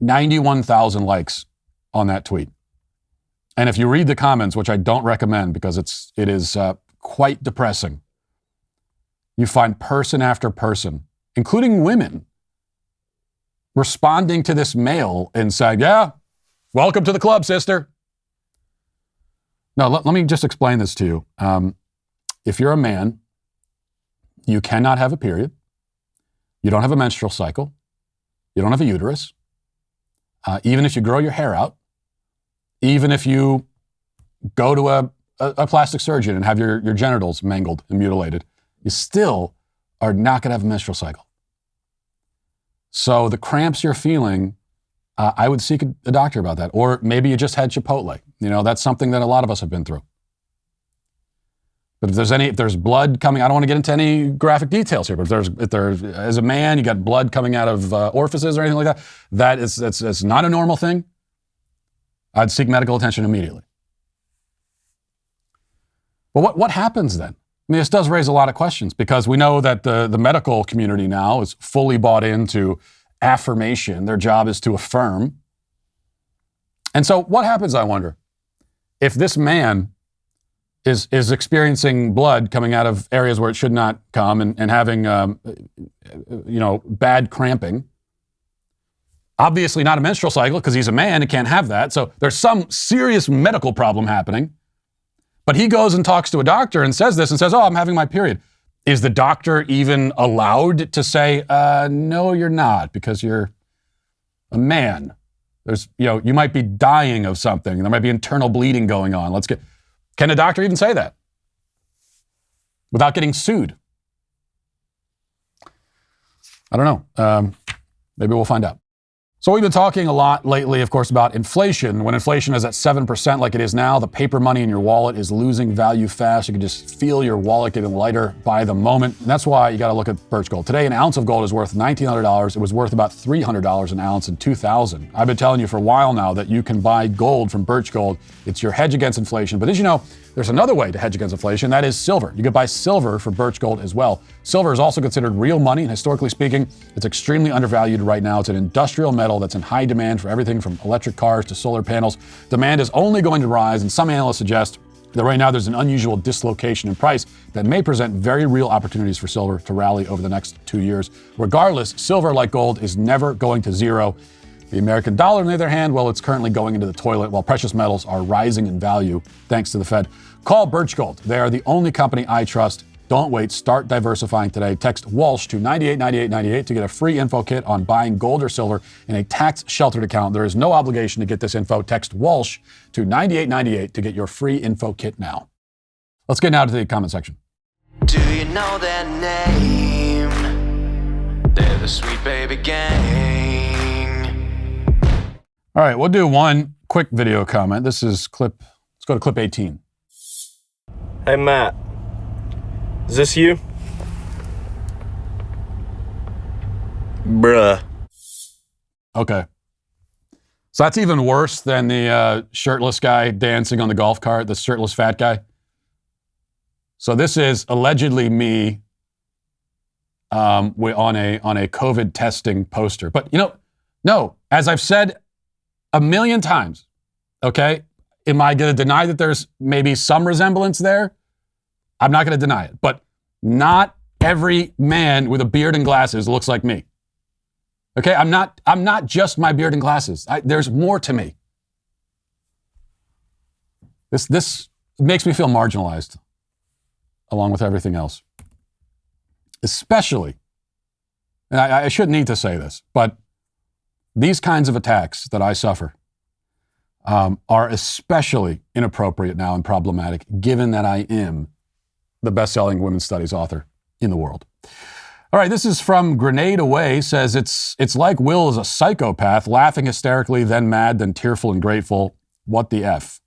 91,000 likes on that tweet. And if you read the comments, which I don't recommend because it is quite depressing, you find person after person, including women, responding to this male and saying, yeah, welcome to the club, sister. Now, let me just explain this to you. If you're a man, you cannot have a period. You don't have a menstrual cycle. You don't have a uterus. Even if you grow your hair out, even if you go to a plastic surgeon and have your genitals mangled and mutilated, you still are not going to have a menstrual cycle. So the cramps you're feeling, I would seek a doctor about that. Or maybe you just had Chipotle. That's something that a lot of us have been through. But if there's blood coming, I don't want to get into any graphic details here, but if there's as a man, you got blood coming out of orifices or anything like that, that's not a normal thing. I'd seek medical attention immediately. But what happens then? I mean, this does raise a lot of questions because we know that the medical community now is fully bought into affirmation. Their job is to affirm. And so what happens, I wonder, if this man is experiencing blood coming out of areas where it should not come and having, bad cramping? Obviously not a menstrual cycle because he's a man and can't have that. So there's some serious medical problem happening. But he goes and talks to a doctor and says this and says, oh, I'm having my period. Is the doctor even allowed to say, no, you're not because you're a man? You might be dying of something. There might be internal bleeding going on. Can a doctor even say that without getting sued? I don't know. Maybe we'll find out. So we've been talking a lot lately, of course, about inflation. When inflation is at 7% like it is now, the paper money in your wallet is losing value fast. You can just feel your wallet getting lighter by the moment. And that's why you got to look at Birch Gold. Today, an ounce of gold is worth $1,900. It was worth about $300 an ounce in 2000. I've been telling you for a while now that you can buy gold from Birch Gold. It's your hedge against inflation. But did you know there's another way to hedge against inflation? That is silver. You could buy silver for Birch Gold as well. Silver is also considered real money, and historically speaking, it's extremely undervalued right now. It's an industrial metal that's in high demand for everything from electric cars to solar panels. Demand is only going to rise, and some analysts suggest that right now there's an unusual dislocation in price that may present very real opportunities for silver to rally over the next 2 years. Regardless, silver, like gold, is never going to zero. The American dollar, on the other hand, well, it's currently going into the toilet while precious metals are rising in value thanks to the Fed. Call Birch Gold. They are the only company I trust. Don't wait. Start diversifying today. Text Walsh to 989898 to get a free info kit on buying gold or silver in a tax-sheltered account. There is no obligation to get this info. Text Walsh to 9898 to get your free info kit now. Let's get now to the comment section. Do you know their name? They're the Sweet Baby Gang. All right, we'll do one quick video comment. This is let's go to clip 18. Hey, Matt. Is this you? Bruh. Okay. So that's even worse than the shirtless guy dancing on the golf cart, the shirtless fat guy. So this is allegedly me on a COVID testing poster. But, no, as I've said a million times, okay, am I going to deny that there's maybe some resemblance there? I'm not going to deny it. But not every man with a beard and glasses looks like me. Okay, I'm not just my beard and glasses. There's more to me. This makes me feel marginalized along with everything else. Especially, and I shouldn't need to say this, but these kinds of attacks that I suffer are especially inappropriate now and problematic, given that I am the best-selling women's studies author in the world. All right, this is from Grenade Away, says it's like Will is a psychopath, laughing hysterically, then mad, then tearful and grateful. What the F?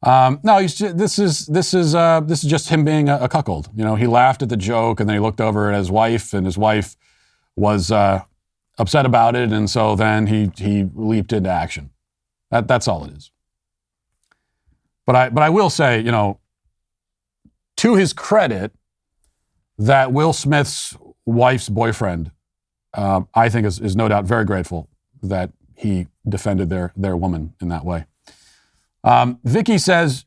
No, this is just him being a cuckold. You know, he laughed at the joke and then he looked over at his wife, and his wife was upset about it, and so then he leaped into action. That's all it is. But I will say, you know, to his credit, that Will Smith's wife's boyfriend, I think is no doubt very grateful that he defended their woman in that way. Vicky says,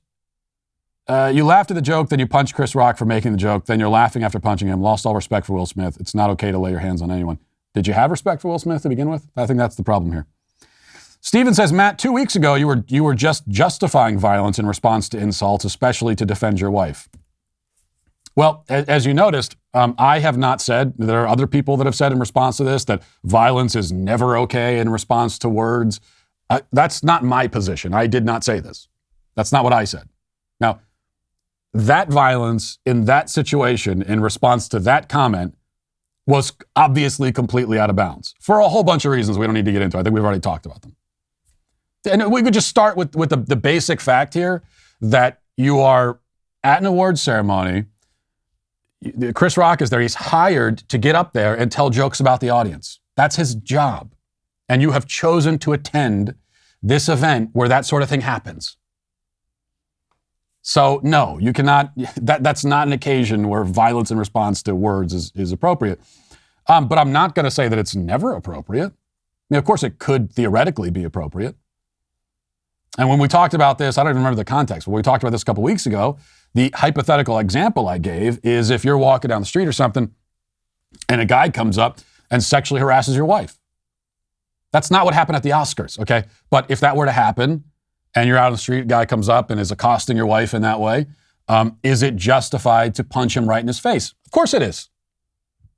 you laughed at the joke, then you punched Chris Rock for making the joke, then you're laughing after punching him, lost all respect for Will Smith. It's not okay to lay your hands on anyone. Did you have respect for Will Smith to begin with? I think that's the problem here. Steven says, Matt, 2 weeks ago, you were just justifying violence in response to insults, especially to defend your wife. Well, as you noticed, I have not said, there are other people that have said in response to this, that violence is never okay in response to words. That's not my position. I did not say this. That's not what I said. Now, that violence in that situation in response to that comment was obviously completely out of bounds for a whole bunch of reasons we don't need to get into. I think we've already talked about them. And we could just start with the basic fact here that you are at an awards ceremony. Chris Rock is there. He's hired to get up there and tell jokes about the audience. That's his job. And you have chosen to attend this event where that sort of thing happens. So no, you cannot, that's not an occasion where violence in response to words is appropriate. But I'm not going to say that it's never appropriate. I mean, of course, it could theoretically be appropriate. And when we talked about this, I don't even remember the context, but we talked about this a couple weeks ago. The hypothetical example I gave is if you're walking down the street or something and a guy comes up and sexually harasses your wife. That's not what happened at the Oscars, okay? But if that were to happen and you're out on the street, a guy comes up and is accosting your wife in that way, is it justified to punch him right in his face? Of course it is.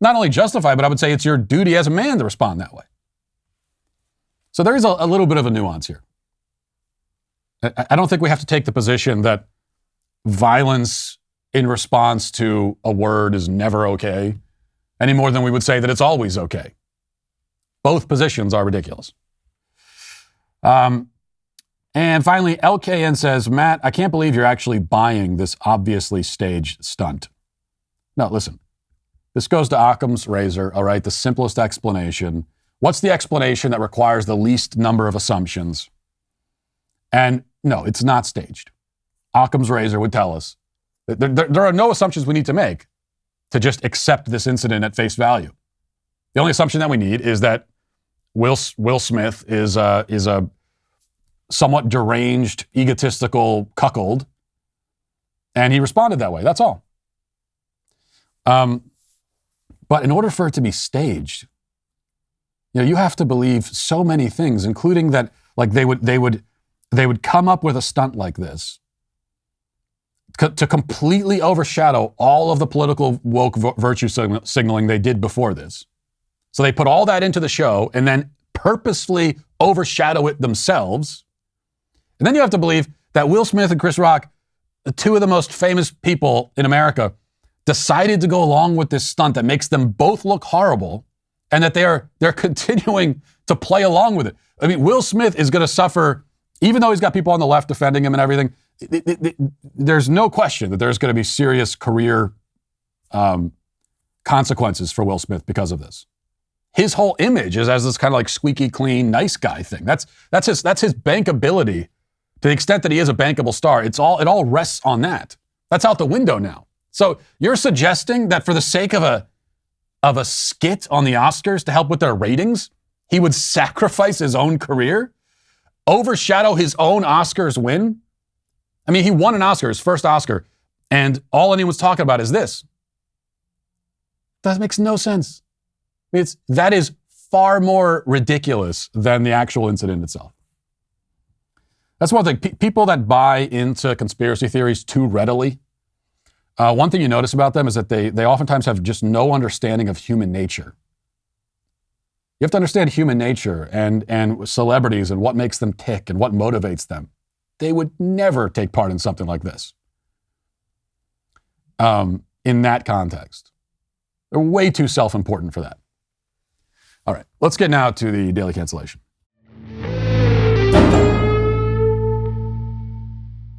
Not only justified, but I would say it's your duty as a man to respond that way. So there is a little bit of a nuance here. I don't think we have to take the position that violence in response to a word is never okay, any more than we would say that it's always okay. Both positions are ridiculous. And finally, LKN says, Matt, I can't believe you're actually buying this obviously staged stunt. No, listen. This goes to Occam's razor, all right? The simplest explanation. What's the explanation that requires the least number of assumptions? And no, it's not staged. Occam's razor would tell us that there are no assumptions we need to make to just accept this incident at face value. The only assumption that we need is that Will Smith is a somewhat deranged, egotistical cuckold, and he responded that way. That's all. But in order for it to be staged, you know, you have to believe so many things, including that, like they would come up with a stunt like this to completely overshadow all of the political woke virtue signaling they did before this. So they put all that into the show and then purposefully overshadow it themselves. And then you have to believe that Will Smith and Chris Rock, the two of the most famous people in America, decided to go along with this stunt that makes them both look horrible, and that they're continuing to play along with it. I mean, Will Smith is going to suffer, even though he's got people on the left defending him and everything. There's no question that there's going to be serious career consequences for Will Smith because of this. His whole image is as this kind of like squeaky clean, nice guy thing. That's his bankability. To the extent that he is a bankable star, it all rests on that. That's out the window now. So you're suggesting that for the sake of a skit on the Oscars to help with their ratings, he would sacrifice his own career, overshadow his own Oscars win? I mean, he won an Oscar, his first Oscar, and all anyone's talking about is this. That makes no sense. I mean, that is far more ridiculous than the actual incident itself. That's one thing. People that buy into conspiracy theories too readily, one thing you notice about them is that they oftentimes have just no understanding of human nature. You have to understand human nature and celebrities and what makes them tick and what motivates them. They would never take part in something like this. In that context. They're way too self-important for that. All right, let's get now to the Daily Cancellation.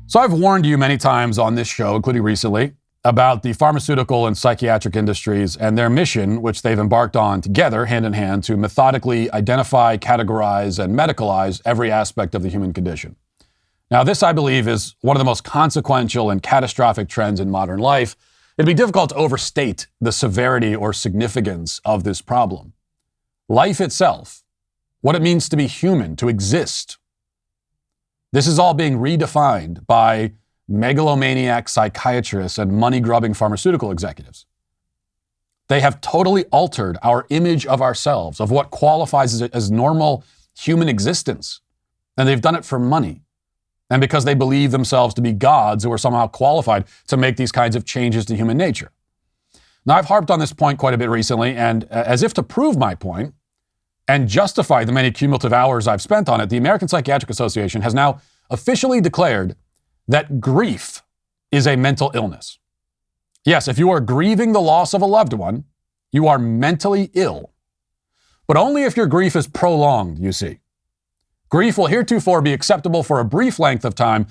So I've warned you many times on this show, including recently, about the pharmaceutical and psychiatric industries and their mission, which they've embarked on together, hand in hand, to methodically identify, categorize, and medicalize every aspect of the human condition. Now, this, I believe, is one of the most consequential and catastrophic trends in modern life. It'd be difficult to overstate the severity or significance of this problem. Life itself, what it means to be human, to exist, this is all being redefined by megalomaniac psychiatrists and money-grubbing pharmaceutical executives. They have totally altered our image of ourselves, of what qualifies as normal human existence. And they've done it for money. And because they believe themselves to be gods who are somehow qualified to make these kinds of changes to human nature. Now, I've harped on this point quite a bit recently, and as if to prove my point and justify the many cumulative hours I've spent on it, the American Psychiatric Association has now officially declared that grief is a mental illness. Yes, if you are grieving the loss of a loved one, you are mentally ill. But only if your grief is prolonged, you see. Grief will heretofore be acceptable for a brief length of time,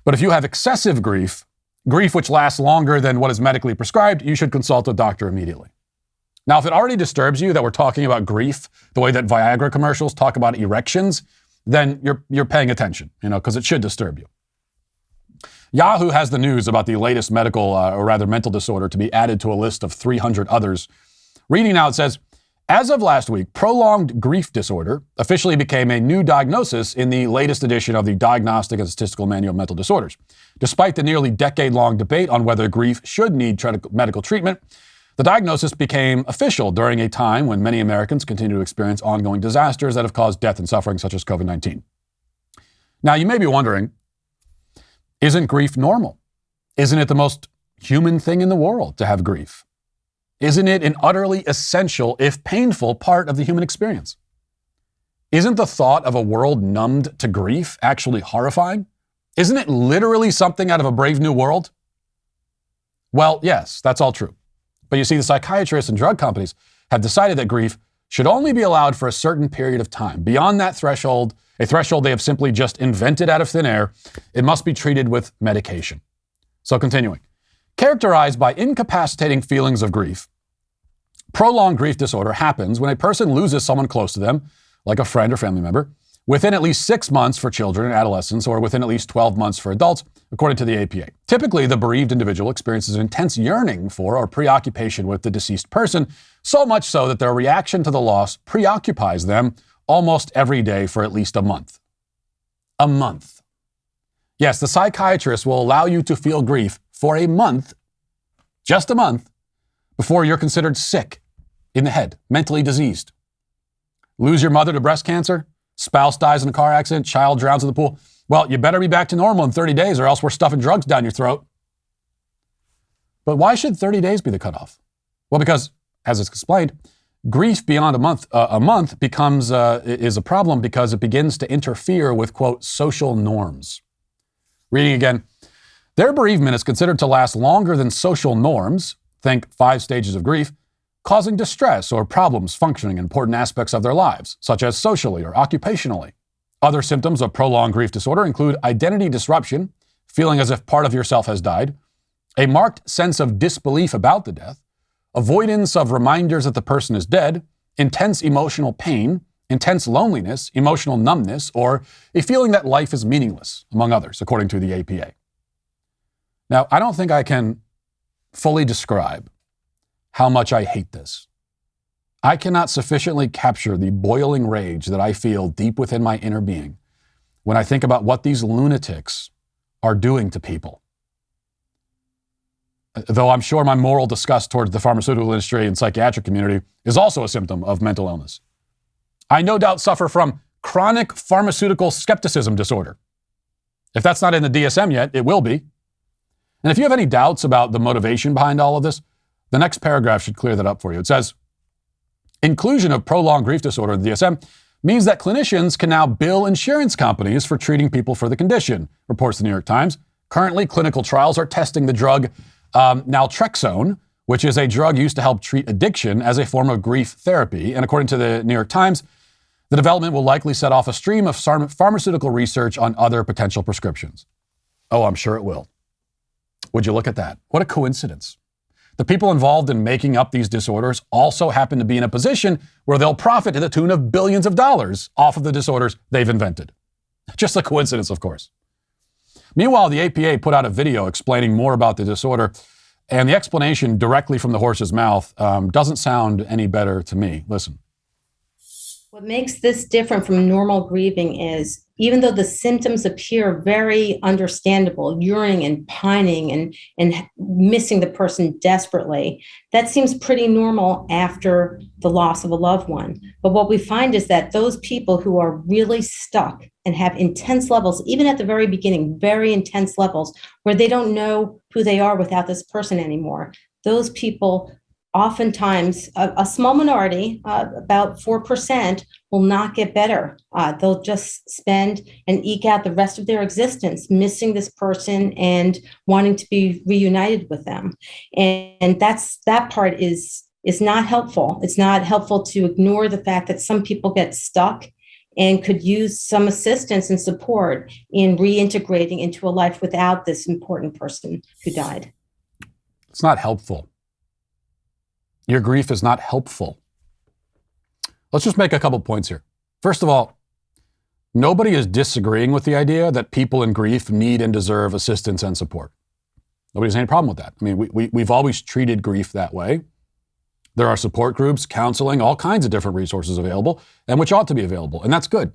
but if you have excessive grief, grief which lasts longer than what is medically prescribed, you should consult a doctor immediately. Now, if it already disturbs you that we're talking about grief the way that Viagra commercials talk about erections, then you're paying attention, because it should disturb you. Yahoo has the news about the latest medical, or rather mental disorder to be added to a list of 300 others. Reading now, it says, as of last week, prolonged grief disorder officially became a new diagnosis in the latest edition of the Diagnostic and Statistical Manual of Mental Disorders. Despite the nearly decade-long debate on whether grief should need medical treatment, the diagnosis became official during a time when many Americans continue to experience ongoing disasters that have caused death and suffering, such as COVID-19. Now, you may be wondering, isn't grief normal? Isn't it the most human thing in the world to have grief? Isn't it an utterly essential, if painful, part of the human experience? Isn't the thought of a world numbed to grief actually horrifying? Isn't it literally something out of a Brave New World? Well, yes, that's all true. But you see, the psychiatrists and drug companies have decided that grief should only be allowed for a certain period of time. Beyond that threshold, a threshold they have simply just invented out of thin air, it must be treated with medication. So continuing. Characterized by incapacitating feelings of grief, prolonged grief disorder happens when a person loses someone close to them, like a friend or family member, within at least 6 months for children and adolescents, or within at least 12 months for adults, according to the APA. Typically, the bereaved individual experiences an intense yearning for or preoccupation with the deceased person, so much so that their reaction to the loss preoccupies them almost every day for at least a month. A month. Yes, the psychiatrist will allow you to feel grief for a month, just a month, before you're considered sick in the head, mentally diseased. Lose your mother to breast cancer, spouse dies in a car accident, child drowns in the pool. Well, you better be back to normal in 30 days or else we're stuffing drugs down your throat. But why should 30 days be the cutoff? Well, because, as it's explained, grief beyond a month becomes is a problem because it begins to interfere with, quote, social norms. Reading again, their bereavement is considered to last longer than social norms, think 5 stages of grief, causing distress or problems functioning in important aspects of their lives, such as socially or occupationally. Other symptoms of prolonged grief disorder include identity disruption, feeling as if part of yourself has died, a marked sense of disbelief about the death, avoidance of reminders that the person is dead, intense emotional pain, intense loneliness, emotional numbness, or a feeling that life is meaningless, among others, according to the APA. Now, I don't think I can fully describe how much I hate this. I cannot sufficiently capture the boiling rage that I feel deep within my inner being when I think about what these lunatics are doing to people. Though I'm sure my moral disgust towards the pharmaceutical industry and psychiatric community is also a symptom of mental illness. I no doubt suffer from chronic pharmaceutical skepticism disorder. If that's not in the DSM yet, it will be. And if you have any doubts about the motivation behind all of this, the next paragraph should clear that up for you. It says, Inclusion of prolonged grief disorder in the DSM means that clinicians can now bill insurance companies for treating people for the condition, reports the New York Times. Currently, clinical trials are testing the drug naltrexone, which is a drug used to help treat addiction as a form of grief therapy. And according to the New York Times, the development will likely set off a stream of pharmaceutical research on other potential prescriptions. Oh, I'm sure it will. Would you look at that? What a coincidence. The people involved in making up these disorders also happen to be in a position where they'll profit to the tune of billions of dollars off of the disorders they've invented. Just a coincidence, of course. Meanwhile, the APA put out a video explaining more about the disorder, and the explanation directly from the horse's mouth doesn't sound any better to me. Listen. What makes this different from normal grieving is, even though the symptoms appear very understandable, yearning and pining and missing the person desperately, that seems pretty normal after the loss of a loved one. But what we find is that those people who are really stuck and have intense levels, even at the very beginning, very intense levels, where they don't know who they are without this person anymore, those people oftentimes, a small minority, about 4%, will not get better. They'll just spend and eke out the rest of their existence missing this person and wanting to be reunited with them. And that part is not helpful. It's not helpful to ignore the fact that some people get stuck and could use some assistance and support in reintegrating into a life without this important person who died. It's not helpful. Your grief is not helpful. Let's just make a couple points here. First of all, nobody is disagreeing with the idea that people in grief need and deserve assistance and support. Nobody has any problem with that. I mean, we've always treated grief that way. There are support groups, counseling, all kinds of different resources available, and which ought to be available, and that's good.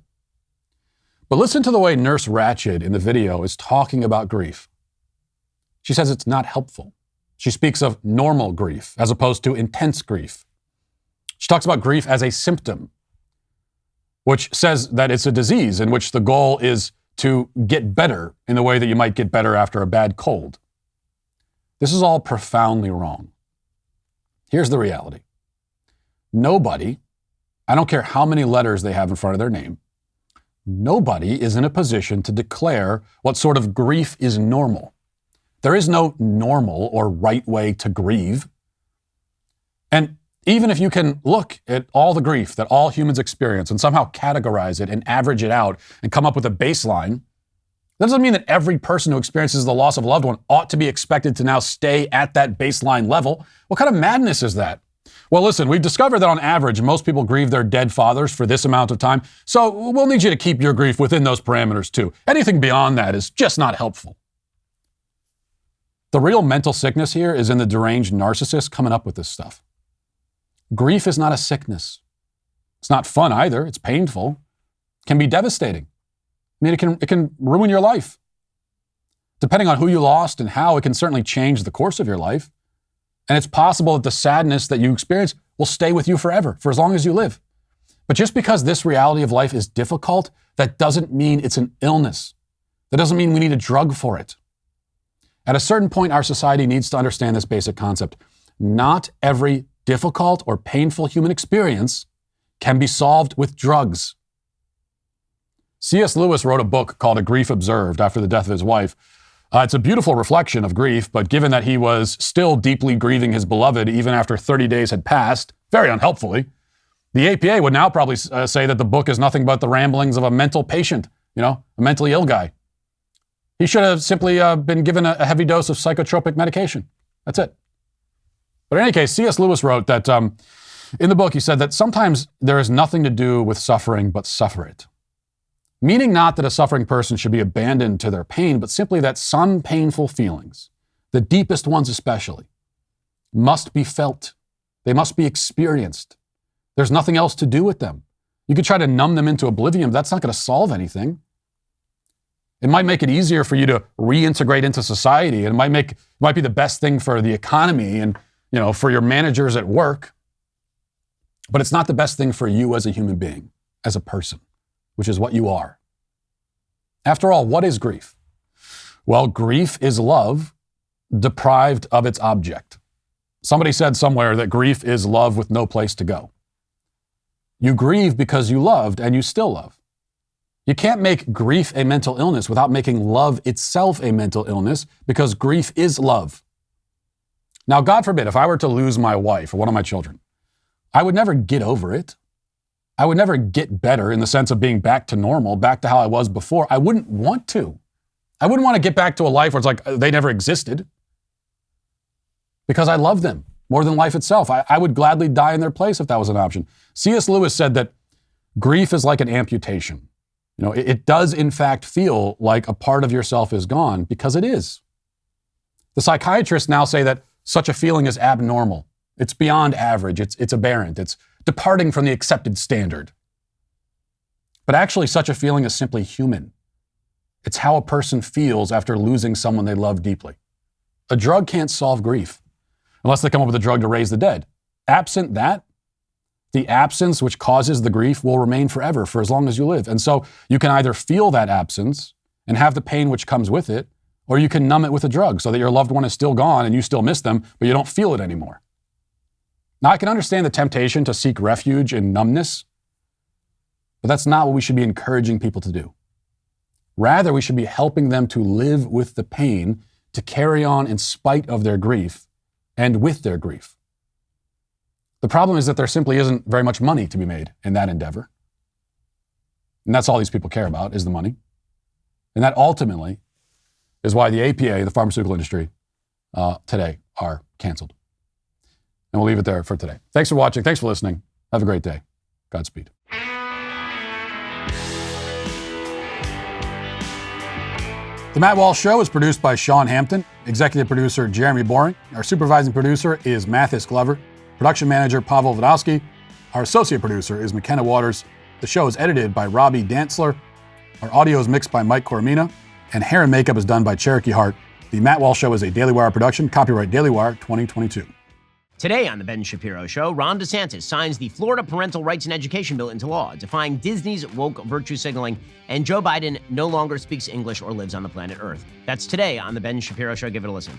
But listen to the way Nurse Ratched in the video is talking about grief. She says it's not helpful. She speaks of normal grief as opposed to intense grief. She talks about grief as a symptom, which says that it's a disease in which the goal is to get better in the way that you might get better after a bad cold. This is all profoundly wrong. Here's the reality. Nobody, I don't care how many letters they have in front of their name, nobody is in a position to declare what sort of grief is normal. There is no normal or right way to grieve. And even if you can look at all the grief that all humans experience and somehow categorize it and average it out and come up with a baseline, that doesn't mean that every person who experiences the loss of a loved one ought to be expected to now stay at that baseline level. What kind of madness is that? Well, listen, we've discovered that on average, most people grieve their dead fathers for this amount of time. So we'll need you to keep your grief within those parameters too. Anything beyond that is just not helpful. The real mental sickness here is in the deranged narcissist coming up with this stuff. Grief is not a sickness. It's not fun either. It's painful. It can be devastating. I mean, it can ruin your life. Depending on who you lost and how, it can certainly change the course of your life. And it's possible that the sadness that you experience will stay with you forever, for as long as you live. But just because this reality of life is difficult, that doesn't mean it's an illness. That doesn't mean we need a drug for it. At a certain point, our society needs to understand this basic concept. Not every difficult or painful human experience can be solved with drugs. C.S. Lewis wrote a book called A Grief Observed after the death of his wife. It's a beautiful reflection of grief, but given that he was still deeply grieving his beloved even after 30 days had passed, very unhelpfully, the APA would now probably say that the book is nothing but the ramblings of a mental patient, a mentally ill guy. He should have simply been given a heavy dose of psychotropic medication. That's it. But in any case, C.S. Lewis wrote that in the book, he said that sometimes there is nothing to do with suffering but suffer it. Meaning not that a suffering person should be abandoned to their pain, but simply that some painful feelings, the deepest ones especially, must be felt. They must be experienced. There's nothing else to do with them. You could try to numb them into oblivion, but that's not going to solve anything. It might make it easier for you to reintegrate into society. And it might be the best thing for the economy and, for your managers at work. But it's not the best thing for you as a human being, as a person, which is what you are. After all, what is grief? Well, grief is love deprived of its object. Somebody said somewhere that grief is love with no place to go. You grieve because you loved and you still love. You can't make grief a mental illness without making love itself a mental illness, because grief is love. Now, God forbid, if I were to lose my wife or one of my children, I would never get over it. I would never get better in the sense of being back to normal, back to how I was before. I wouldn't want to. I wouldn't want to get back to a life where it's like they never existed, because I love them more than life itself. I would gladly die in their place if that was an option. C.S. Lewis said that grief is like an amputation. You know, it does in fact feel like a part of yourself is gone, because it is. The psychiatrists now say that such a feeling is abnormal. It's beyond average. It's aberrant. It's departing from the accepted standard. But actually, such a feeling is simply human. It's how a person feels after losing someone they love deeply. A drug can't solve grief unless they come up with a drug to raise the dead. Absent that, the absence which causes the grief will remain forever, for as long as you live. And so you can either feel that absence and have the pain which comes with it, or you can numb it with a drug so that your loved one is still gone and you still miss them, but you don't feel it anymore. Now, I can understand the temptation to seek refuge in numbness, but that's not what we should be encouraging people to do. Rather, we should be helping them to live with the pain, to carry on in spite of their grief and with their grief. The problem is that there simply isn't very much money to be made in that endeavor. And that's all these people care about, is the money. And that ultimately is why the APA, the pharmaceutical industry, today are canceled. And we'll leave it there for today. Thanks for watching. Thanks for listening. Have a great day. Godspeed. The Matt Walsh Show is produced by Sean Hampton, executive producer Jeremy Boring. Our supervising producer is Mathis Glover. Production manager, Pavel Vodowski. Our associate producer is McKenna Waters. The show is edited by Robbie Dantzler. Our audio is mixed by Mike Coromina. And hair and makeup is done by Cherokee Hart. The Matt Walsh Show is a Daily Wire production. Copyright Daily Wire 2022. Today on The Ben Shapiro Show, Ron DeSantis signs the Florida Parental Rights and Education Bill into law, defying Disney's woke virtue signaling, and Joe Biden no longer speaks English or lives on the planet Earth. That's today on The Ben Shapiro Show. Give it a listen.